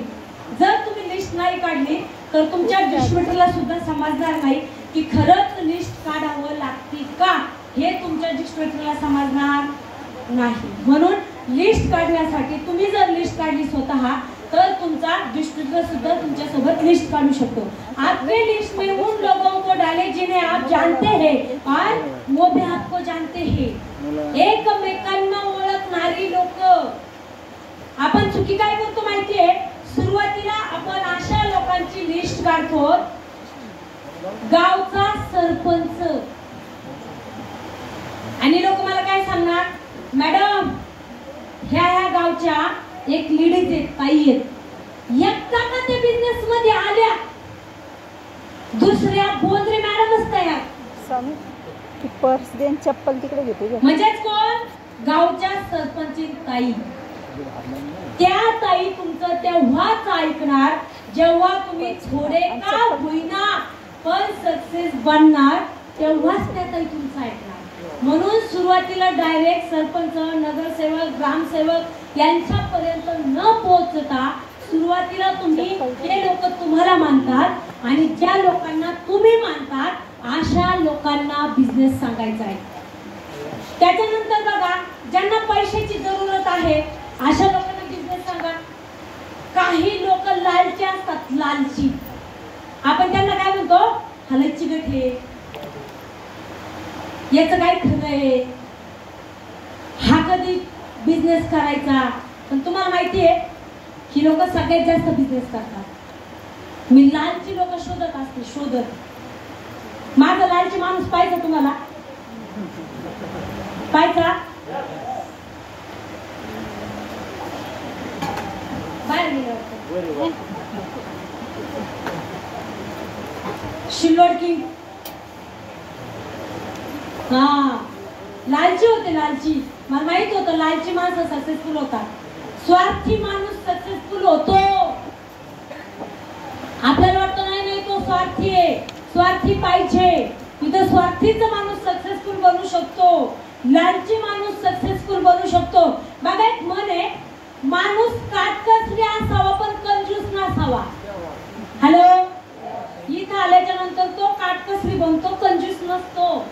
जर तुम्ही लिस्ट नाही काढली तर तुमच्या डिस्ट्रिब्युटरला सुद्धा समजणार नाही की खरंच लिस्ट काढावं लागते का हे तुमच्या डिस्ट्रिब्युटरला समजणार नाही. म्हणून लिस्ट काढण्यासाठी तुम्ही जर लिस्ट काढली स्वतः तर तुमचा डिस्ट्रिब्यूटर सुद्धा तुमच्या सोबत लिस्ट काढू शकतो. आपके लिस्ट में उन लोगों को डाले जिन्हें आप जानते हैं और वो भी आपको जानते हैं. एकमेकांना ओळखणारी लोक. आपण चुकी काय करतो माहितीये सुरुवातीला आपण अशा लोकांची लिस्ट काढतो गावचा सरपंच आणि लोक मला काय सांगणार मॅडम ह्या गावच्या एक लेडीज आहेत ताई आहेत. एकदा का ते बिझनेस मध्ये आल्या दुसऱ्या बोंद्रे मॅडमच तयार. ती पर्स देन चप्पल तिकडे घेते. म्हणजेच कोण गावच्या सरपंच ताई. त्या ताई तुमचं तेव्हाच ऐकणार जेव्हा तुम्ही थोडे का होईना पण सक्सेस बनणार तेव्हाच त्या ताई तुमचं ऐकणार. म्हणून सुरुवातीला डायरेक्ट सरपंच नगरसेवक ग्रामसेवक यांच्यापर्यंत न पोहोचता सुरुवातीला तुम्ही जे लोक तुम्हाला मानतात आणि ज्या लोकांना तुम्ही मानतात अशा लोकांना बिझनेस सांगायचा आहे. त्याच्यानंतर बघा ज्यांना पैशाची जरूरत आहे अशा लोकांना बिझनेस सांगा. काही लोक लालची असतात. लालची आपण त्यांना काय म्हणतो हलची गठे याचं काय खरं आहे हा कधी बिझनेस करायचा. पण तुम्हाला माहिती आहे ही लोक सगळ्यात जास्त बिझनेस करतात. मी लालची लोक शोधत असते शोधत. माझा लालची माणूस पाहिजे तुम्हाला पाहिजा बाहेर गेलं शिल्लोड किंग. हा लालची होते. लालची मला माहित होतं लालची माणसं सक्सेसफुल होतात. स्वार्थी माणूस सक्सेसफुल होतो. आपल्याला वाटतं नाही तो स्वार्थी आहे स्वार्थी पाहिजे. इथं स्वार्थीचा माणूस सक्सेसफुल बनू शकतो. लालची माणूस सक्सेसफुल बनू शकतो. बघा एक म्हण आहे माणूस काटकसरी असावा पण कंजूस नसावा. हॅलो इथं आल्याच्या नंतर तो काटकसरी बनतो कंजूस नसतो.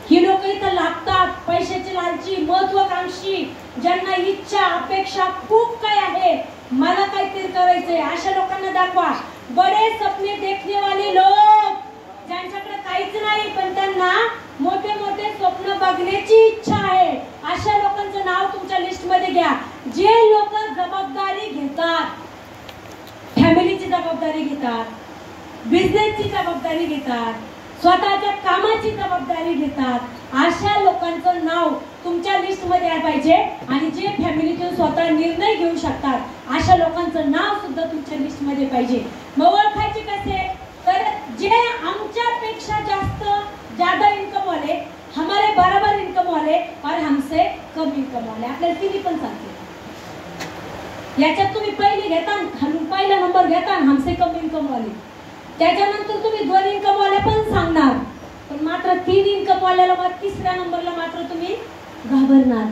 ही लोक इथं लागतात पैशाची लालची महत्वाकांक्षी ज्यांना इच्छा अपेक्षा खूप काय आहे मला काहीतरी करायचंय अशा लोकांना दाखवा. बडे सपने देखने वाले लोक ज्यांच्याकडे काहीच नाही पण त्यांना मोठे मोठे स्वप्न बघण्याची इच्छा आहे अशा लोकांचं नाव तुमच्या लिस्ट मध्ये घ्या. जे लोक जबाबदारी घेतात फॅमिलीची जबाबदारी घेतात बिझनेसची जबाबदारी घेतात स्वतःच्या कामाची जबाबदारी घेतात, अशा लोकांचं नाव तुमच्या लिस्ट मध्ये यायला पाहिजे. आणि जे फॅमिलीतून स्वतः निर्णय घेऊ शकतात अशा लोकांचं नाव सुद्धा तुमच्या लिस्ट मध्ये पाहिजे. मग ओळखायचे कसे? तर जे आमच्यापेक्षा ज्यादा इन्कम वाले, हमारे बराबर इन्कम वाले और हमसे कम इन्कम वाले, आपल्याला तिन्ही पण चालते. याच्यात तुम्ही पहिले घेता, पहिला नंबर घेता हमसे कम इन्कम वाले, त्याच्यानंतर तुम्ही 2 इन्कम वाले पण सांगणार, पण मात्र 3 इन्कम वाल्याला मग तिसऱ्या नंबरला मात्र तुम्ही घाबरणार.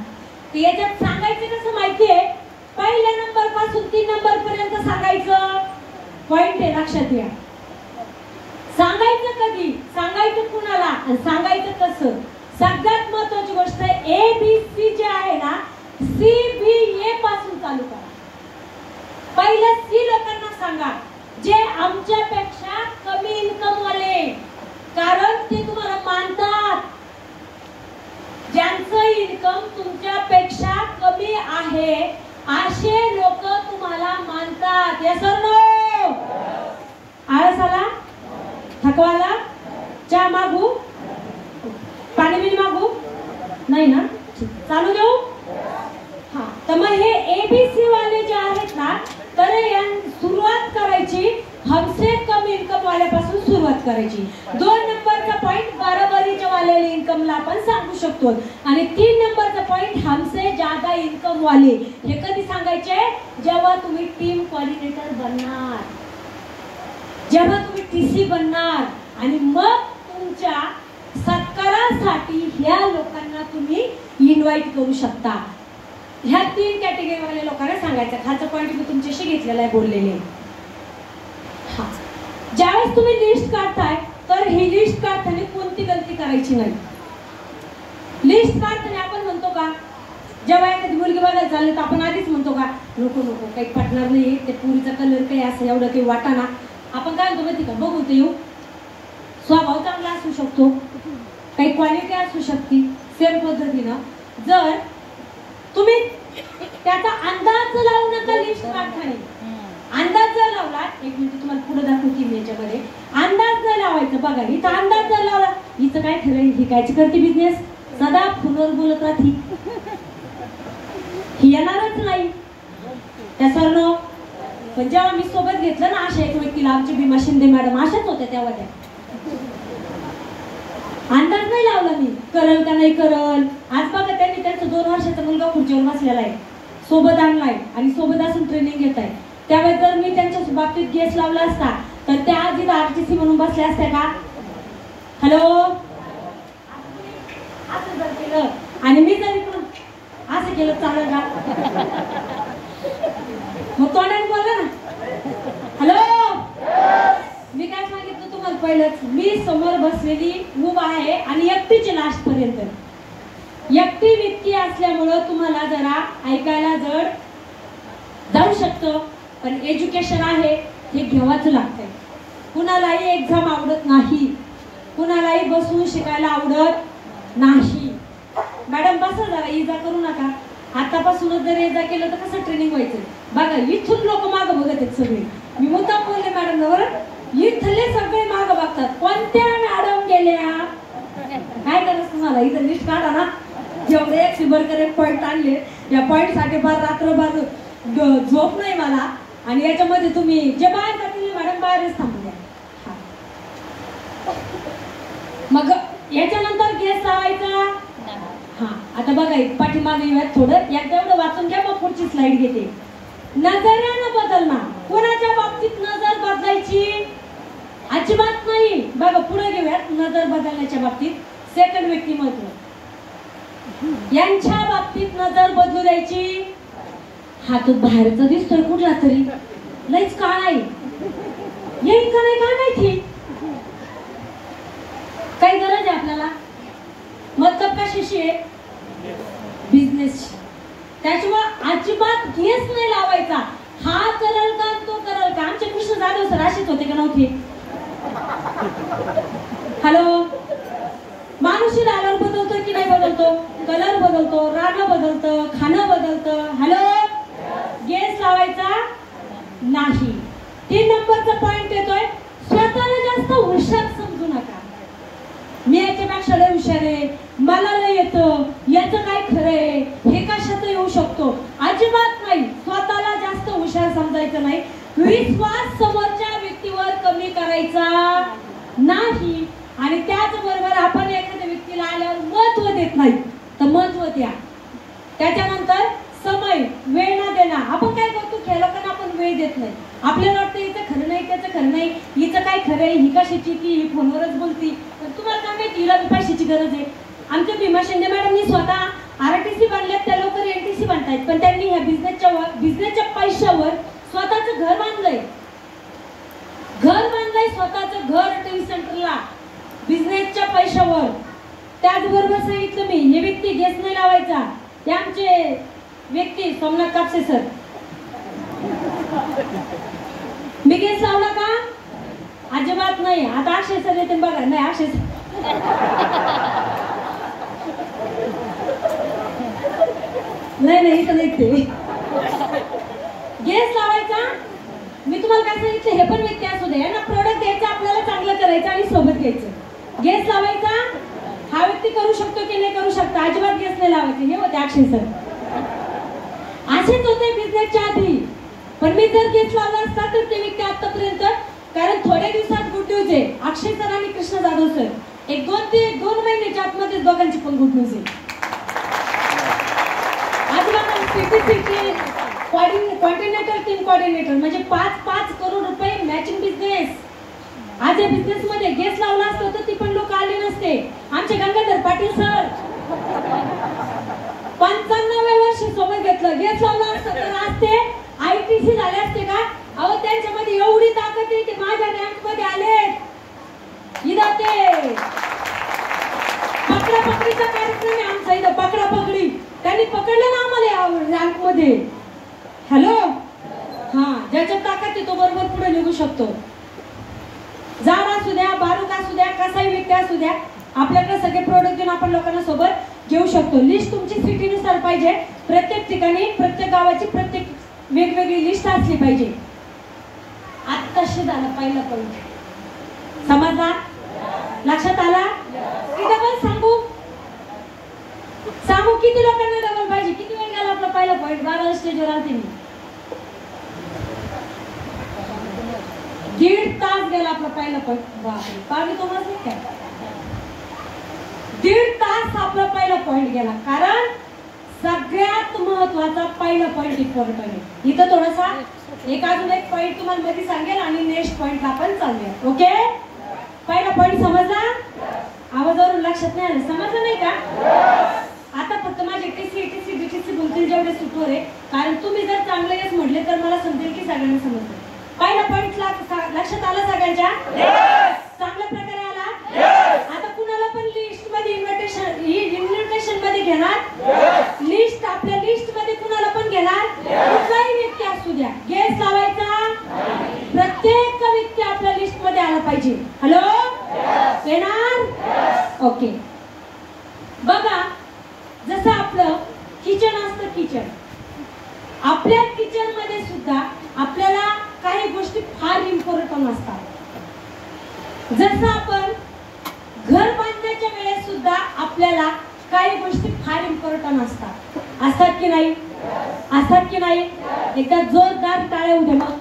तर याच्यात सांगायचं कसं माहितीये? पहिल्या नंबर पासून 3 नंबर पर्यंत सांगायचं. पॉइंट आहे, लक्षात घ्या. सांगायचं कधी, सांगायचं कुणाला आणि सांगायचं कसं. सगळ्यात महत्वाची गोष्ट आहे ABC जे आहे ना, CBA पासून चालू करा. पहिलं C लोकांना सांगा, जे आमच्यापेक्षा कमी इन्कम वाले, कारण ते तुम्हाला मानतात. ज्यांचं इन्कम तुमच्यापेक्षा कमी आहे असे लोक तुम्हाला मानतात. यस और नो? आळस आला? थकवाला? चहा मागू? पाणी बिणी मागू? नाही ना? चालू देऊ? हा. तर मग हे ABC वाले जे आहेत ना, तर सुरुवात करायची हमसे कम इन्कम वाल्यापासून सुरुवात करायची. 2 नंबरचा पॉइंट बराबरीच्या वाले इन्कमला आपण सांगू शकतो. आणि 3 नंबरचा पॉइंट हमसे ज्यादा इन्कम वाले, हे कधी सांगायचे? जेव्हा तुम्ही टीम कोऑर्डिनेटर बनणार, जेव्हा तुम्ही TC बनणार, आणि मग तुमच्या सत्कारासाठी ह्या लोकांना तुम्ही इन्व्हाइट करू शकता. ह्या 3 कॅटेगरी वाल्या लोकांना सांगायचं. खालचा पॉइंट मी तुमच्याशी घेतलेला आहे, बोललेले. हा, ज्यावेळेस तुम्ही लिस्ट काढताय तर ही लिस्ट काढताना कोणती गलती करायची नाही. लिस्ट काढताना आपण म्हणतो का, जेव्हा एखादी मुलगी बघायला चालली तर आपण आधीच म्हणतो का, नको नको काही पटणार नाही, ते पुरीचा कलर काही असं एवढं काही वाटाना. आपण काय म्हणतो माहिती का, बघून ते येऊ. स्वभाव चांगला असू शकतो, काही क्वालिटी असू शकते. सेम पद्धतीनं जर तुम्ही त्याचा अंदाज लावू नका लिस्ट काढताना. अंदाज जर लावला, एक मिनिट तुम्हाला पुढे दाखवते मी याच्यामध्ये. अंदाज जर लावायचं बघा, इथं अंदाज जर लावला, हिचं काय खरं, ही कायची करते बिझनेस, सदा फोनवर बोलत राहते, ही येणारच नाही. त्या सरनो पण जेव्हा मी सोबत घेतलं ना अशा एक व्यक्तीला, आमच्या भीमा शिंदे मॅडम अशाच होत्या तेव्हा. त्या अंदाज नाही लावला मी, करल का नाही करल. आज बघा त्यांनी त्यांचा 2 वर्षाचा मुलगा खुर्चीवर बसलेला आहे, सोबत आणलाय आणि सोबत असून ट्रेनिंग घेत आहे. त्यावेळेस जर मी त्यांच्या बाबतीत गेस लावला असता तर त्या आधी RTC म्हणून बसल्या असत्या का? हॅलो, असं जर केलं आणि मी जर इकडून असं केलं चालेल का? मग तोंडाने बोलला ना, हॅलो. मी काय सांगितलं तुम्हाला पहिलंच, मी समोर बसलेली उभा आहे आणि एकटीची लास्ट पर्यंत. एकटी व्यक्ती असल्यामुळं तुम्हाला जरा ऐकायला जड जाऊ शकतं, पण एज्युकेशन आहे हे घ्यावंच लागतंय. कुणालाही एक्झाम आवडत नाही, कुणालाही बसून शिकायला आवडत नाही. मॅडम बसा जरा, इजा करू नका. आतापासूनच जर इजा केलं तर कसं ट्रेनिंग व्हायचं बघा. इथून लोक मागं बघत आहेत सगळे. मी मुद्दाम बोलले मॅडम बरोबर, इथले सगळे मागं बघतात. कोणत्या मॅडम गेल्या, काय करायचं तुम्हाला? इथं लिस्ट काढा ना, जेवढे 100 पॉईंट आणले, या पॉईंट साठी बार रात्रभर झोप नाही मला. आणि याच्यामध्ये तुम्ही जे बाहेर जातील मॅडम बाहेरच थांबल्या. मग याच्यानंतर गेस लावायचा. हा, आता बघा पाठीमागे येऊयात थोडं, एकदा एवढं वाचून घ्या, मग पुढची स्लाइड घेते. नजरेनं बदलणार, कोणाच्या बाबतीत नजर बदलायची अजिबात नाही. बघा पुढे घेऊयात. नजर बदलण्याच्या बाबतीत सेकंड व्यक्तिमत्व, यांच्या बाबतीत नजर बदलू द्यायची. हा तो बाहेरचा दिसतोय कुठला तरी, लईच काळा आहे, येईल का नाही काय माहिती. काही गरज आहे आपल्याला? मतलब कशाशी आहे? बिझनेस. त्याच्यामुळे अजिबात गेस नाही लावायचा. हा करल का तो करल का. आमचे कृष्ण जाधव सर असेच होते का नव्हते? हॅलो, माणूस आल्यावर बदलतो की नाही बदलतो? कलर बदलतो, राहणं बदलतं, खाणं बदलतं. हॅलो, गेस लावायचा नाही. 3 नंबरचा पॉइंट येतोय, स्वतःला जास्त हुशार समजू नका. पेक्षा लय हुशार आहे, मला लय येतं, याचं काय खरंय, हे कशाचं येऊ शकतो, अजिबात नाही. स्वतःला जास्त हुशार समजायचं नाही. विश्वास समोरच्या व्यक्तीवर कमी करायचा नाही. आणि त्याचबरोबर आपण एखाद्या व्यक्तीला आल्यावर महत्व देत नाही तर महत्व द्या. त्याच्यानंतर समय, वेळ न देणं. आपण काय करतो, लोकांना आपण वेळ देत नाही. आपल्याला वाटतं हिचं खरं नाही, त्याचं खरं नाही, हिचं काय खरं आहे, ही कशाची, ती ही फोनवरच बोलती. पण तुम्हाला काय माहिती, हिला पैशाची गरज आहे. आमच्या भीमा शिंदे मॅडमनी स्वतः RTC बांधल्यात, त्या लवकर NTC बांधतायत. पण त्यांनी ह्या बिझनेसच्या पैशावर स्वतःचं घर बांधलंय. स्वतःचं घर टीव्ही सेंटरला बिझनेसच्या पैशावर. त्याचबरोबर सांगितलं मी, हे व्यक्ती गॅस नाही लावायचा. ते आमचे व्यक्ती सोमनाथ कापसे सर, मी गॅस लावला का, अजिबात नाही. आता अक्षय सर येते बघा, नाही अक्षय नाही इथं नाही ते गॅस लावायचा. मी तुम्हाला काय सांगितलं, हे पण व्यक्ती असू दे ना, प्रोडक्ट द्यायचं, आपल्याला चांगलं करायचं आणि सोबत घ्यायचं. गॅस लावायचा, हा व्यक्ती करू शकतो की नाही करू शकतो, अजिबात गॅस नाही लावायचे. हे होते अक्षय सर, असेच होते बिझनेसच्या आधी. पण मी जर गॅस लावला असता तर ते व्यक्ती आतापर्यंत, कारण थोड्या दिवसात गुड न्यूज आहे, अक्षय सर आणि कृष्ण जाधव सर, एक 2 महिन्याच्या आतमध्ये दोघांची पण गुड न्यूज आहे. कॉर्डिनेटर, टीम कॉर्डिनेटर म्हणजे 5-5 करोड रुपये मॅचिंग बिझनेस. आज या बिझनेस मध्ये गॅस लावला असतो तर ती पण लोक आले नसते. आमचे गंगाधर पाटील सर 95 वर्ष सोबत घेतलं, गॅस लावला असतं तर आज ते ITC झाले असते का. अहो त्यांच्यामध्ये एवढी ताकद आहे, ते माझ्या रँक मध्ये आले. इथं ते पकडा पकडीचा कार्यक्रम आहे आमचा, इथं पकडा पकडी. त्यांनी पकडलं ना आम्हाला रँक मध्ये. हॅलो, हा, ज्याच्यात ताकद आहे तो बरोबर पुढे निघू शकतो. जाड असू द्या, बारूक असू द्या, कसाही व्यक्ती असू द्या, आपल्याकडे सगळे प्रोडक्ट देऊन आपण लोकांना सोबत घेऊ शकतो. लिस्ट तुमची सिटीनुसार पाहिजे. प्रत्येक ठिकाणी, प्रत्येक गावाची प्रत्येक वेगवेगळी लिस्ट असली पाहिजे. आत्ताशी झालं पहिलं पॉईंट, समजला, लक्षात आला. डबल सांगू किती लोकांना डबल पाहिजे, किती वेळ गेला आपला पहिला पॉईंट. 12 स्टेजवर आलते मी, 1.5 तास गेला आपला पहिला पॉईंट. बापरे, पाहिजे तुम्हाला नाही काय, 1.5 तास आपला पहिला पॉईंट गेला. कारण सगळ्यात महत्वाचा पहिला पॉईंट इम्पॉर्टंट आहे. इथं थोडासा अजून एक पॉईंट तुम्हाला मध्ये सांगेल आणि नेक्स्ट पॉईंटला आपण चालूया. ओके, पहिला पॉईंट समजला, आवाजावरून लक्षात नाही आलं, समजलं नाही का. आता फक्त माझे TC BTC बोलतील जेवढे सुटवर आहे, कारण तुम्ही जर चांगले यस म्हटले तर मला समजेल की सगळ्यांना समजलं. पहिला पॉईंट लक्षात आला सगळ्यांच्या, चांगल्या प्रकारे आला. आता कुणाला पण लिस्ट मध्ये इन्व्हिटेशन मध्ये घेणार, लिस्ट आपल्या लिस्ट मध्ये कुणाला पण घेणार, कुठलाही व्यक्ती असू द्या, गॅस लावायचा. प्रत्येक व्यक्ती आपल्या लिस्ट मध्ये आला पाहिजे. हॅलो, येणार, ओके. बघा, जसं आपलं किचन असतं, किचन, आपल्या किचन मध्ये सुद्धा आपल्याला काही गोष्टी फार इम्पॉर्टंट असतात. जसं आपण घर बांधण्याच्या वेळेस सुद्धा आपल्याला काही गोष्टी फार इम्पॉर्टंट असतात की नाही, असतात की नाही. एकदा जोरदार टाळ्या उद्या मग.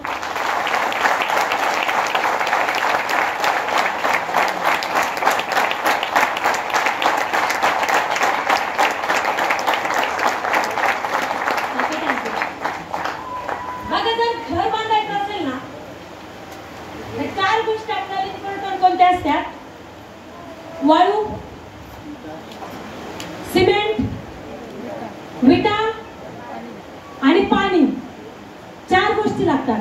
घर बांधायचं असेल ना, तर 4 गोष्टी आपल्याला इम्पॉर्टंट कोणत्या असतात. वाळू, सिमेंट, विटा आणि पाणी. 4 गोष्टी लागतात.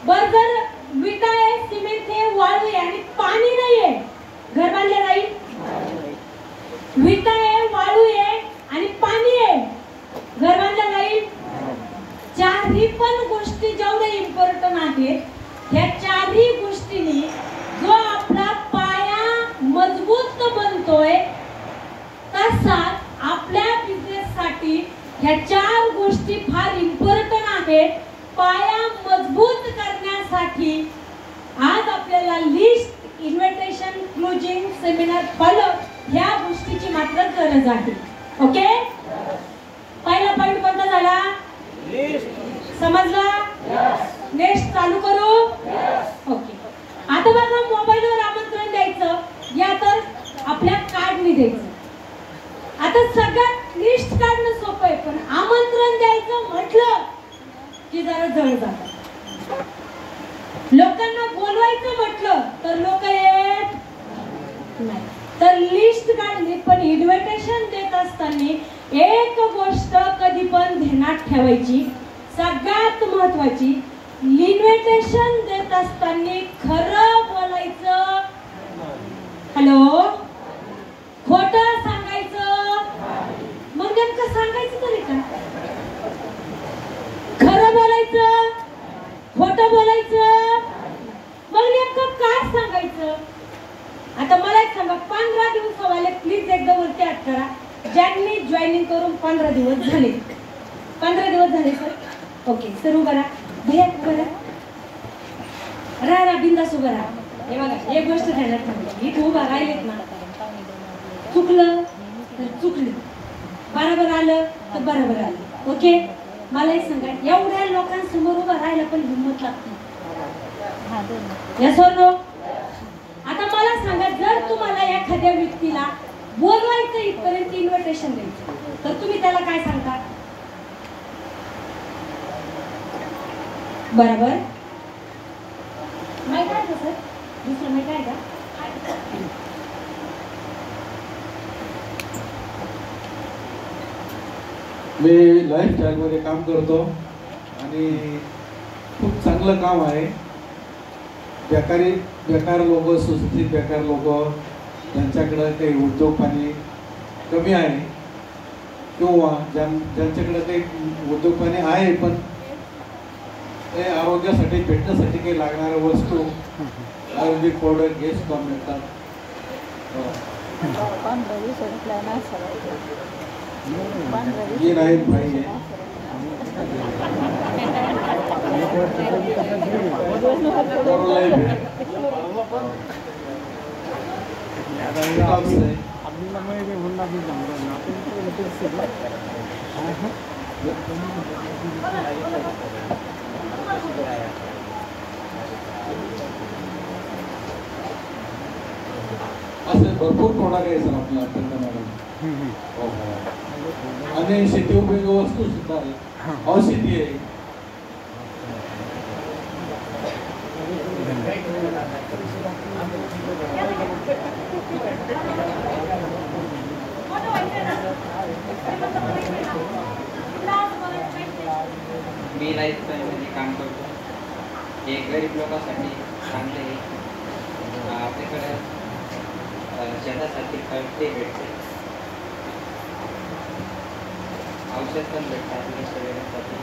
बर, जर विटा आहे, सिमेंट आहे, वाळू आहे आणि पाणी नाहीये, घर बांधले जाईल. विटा आहे, वाळू आहे आणि पाणी आहे, घर बांधलं जाईल. 4ही पण गोष्टी जेवढ्या इम्पॉर्टंट आहेत, ह्या 4ही गोष्टींनी जो आपला पाया मजबूत बनतोय, तसा आपल्या बिझनेस साठी ह्या 4 गोष्टी फार इम्पॉर्टंट आहेत. पाया मजबूत करण्यासाठी आज आपल्याला list, invitation, closing, seminar, follow ह्या गोष्टीची मात्र गरज आहे. ओके, पहिला पॉइंट कोणता झाला? समजला? नेक्स्ट चालू करू? ओके, आता बघा मोबाईलवर आमंत्रण द्यायचं या तर आपल्या कार्डने द्यायचं. आता सगळ्यात लिस्ट काढणं सोपं आहे, पण आमंत्रण द्यायचं म्हटलं की जरा जड जातं. लोकांना बोलवायचं म्हटलं तर लोक येत नाही. तर लिस्ट काढली, पण इन्व्हिटेशन देत असताना एक गोष्ट कधी पण ध्यानात ठेवायची, सगळ्यात महत्वाची, इन्व्हिटेशन देत असताना खरं बोलायचं. हॅलो, खोटं सांगायचं. मग नेमकं सांगायचं तरी का? खरं बोलायचं, खोटं बोलायचं, मग नेमकं काय सांगायचं? आता मला एक सांगा, 15 दिवस व्हायला प्लीज एकदा वरती हात करा ज्यांनी जॉईनिंग करून 15 दिवस झाले. 15 दिवस झाले सर? ओके सर, उभा राहा. भैया उभा राहा. राहा, बिंदास उभा राहा. हे बघा, एक गोष्ट ध्यानात ठेवायची, इथे उभा राहिलेत ना, चुकलं तर चुकलं, बरोबर आलं तर बरोबर आलं. ओके, मला एक सांगा, एवढ्या लोकांसमोर उभा राहायला पण हिंमत लागते. यस और नो? आता मला सांगा, जर तुम्हाला एखाद्या व्यक्तीला बोलवायचं, इथपर्यंत इन्व्हिटेशन द्यायचं, तर तुम्ही त्याला काय सांगता? बरोबर? माहित आहे का सर? दुसरं माहित आहे का? मी लाईफस्टाईलमध्ये काम करतो आणि खूप चांगलं काम आहे. बेकार लोक, सुशिक्षित बेकार लोक, ज्यांच्याकडे काही उद्योग पाणी कमी आहे किंवा ज्यांच्याकडे काही उद्योग पाणी आहे पण ते आरोग्यासाठी, भेटण्यासाठी काही लागणाऱ्या वस्तू आयुर्वेदिक प्रोडक्ट हे सुद्धा मिळतात. ये नाही पाहिजे. असे भरपूर प्रोडक्ट आहे सर आपल्या मॅडम. आणि शेती उपयोगी वस्तू सुद्धा आहे, औषधी आहे. मी लाईफस्टाईलमध्ये काम करतो. हे गरीब लोकांसाठी चांगले आहे. आपल्याकडे शेतासाठी खत ते भेटते, औषध पण भेटतात आपल्या शरीरासाठी.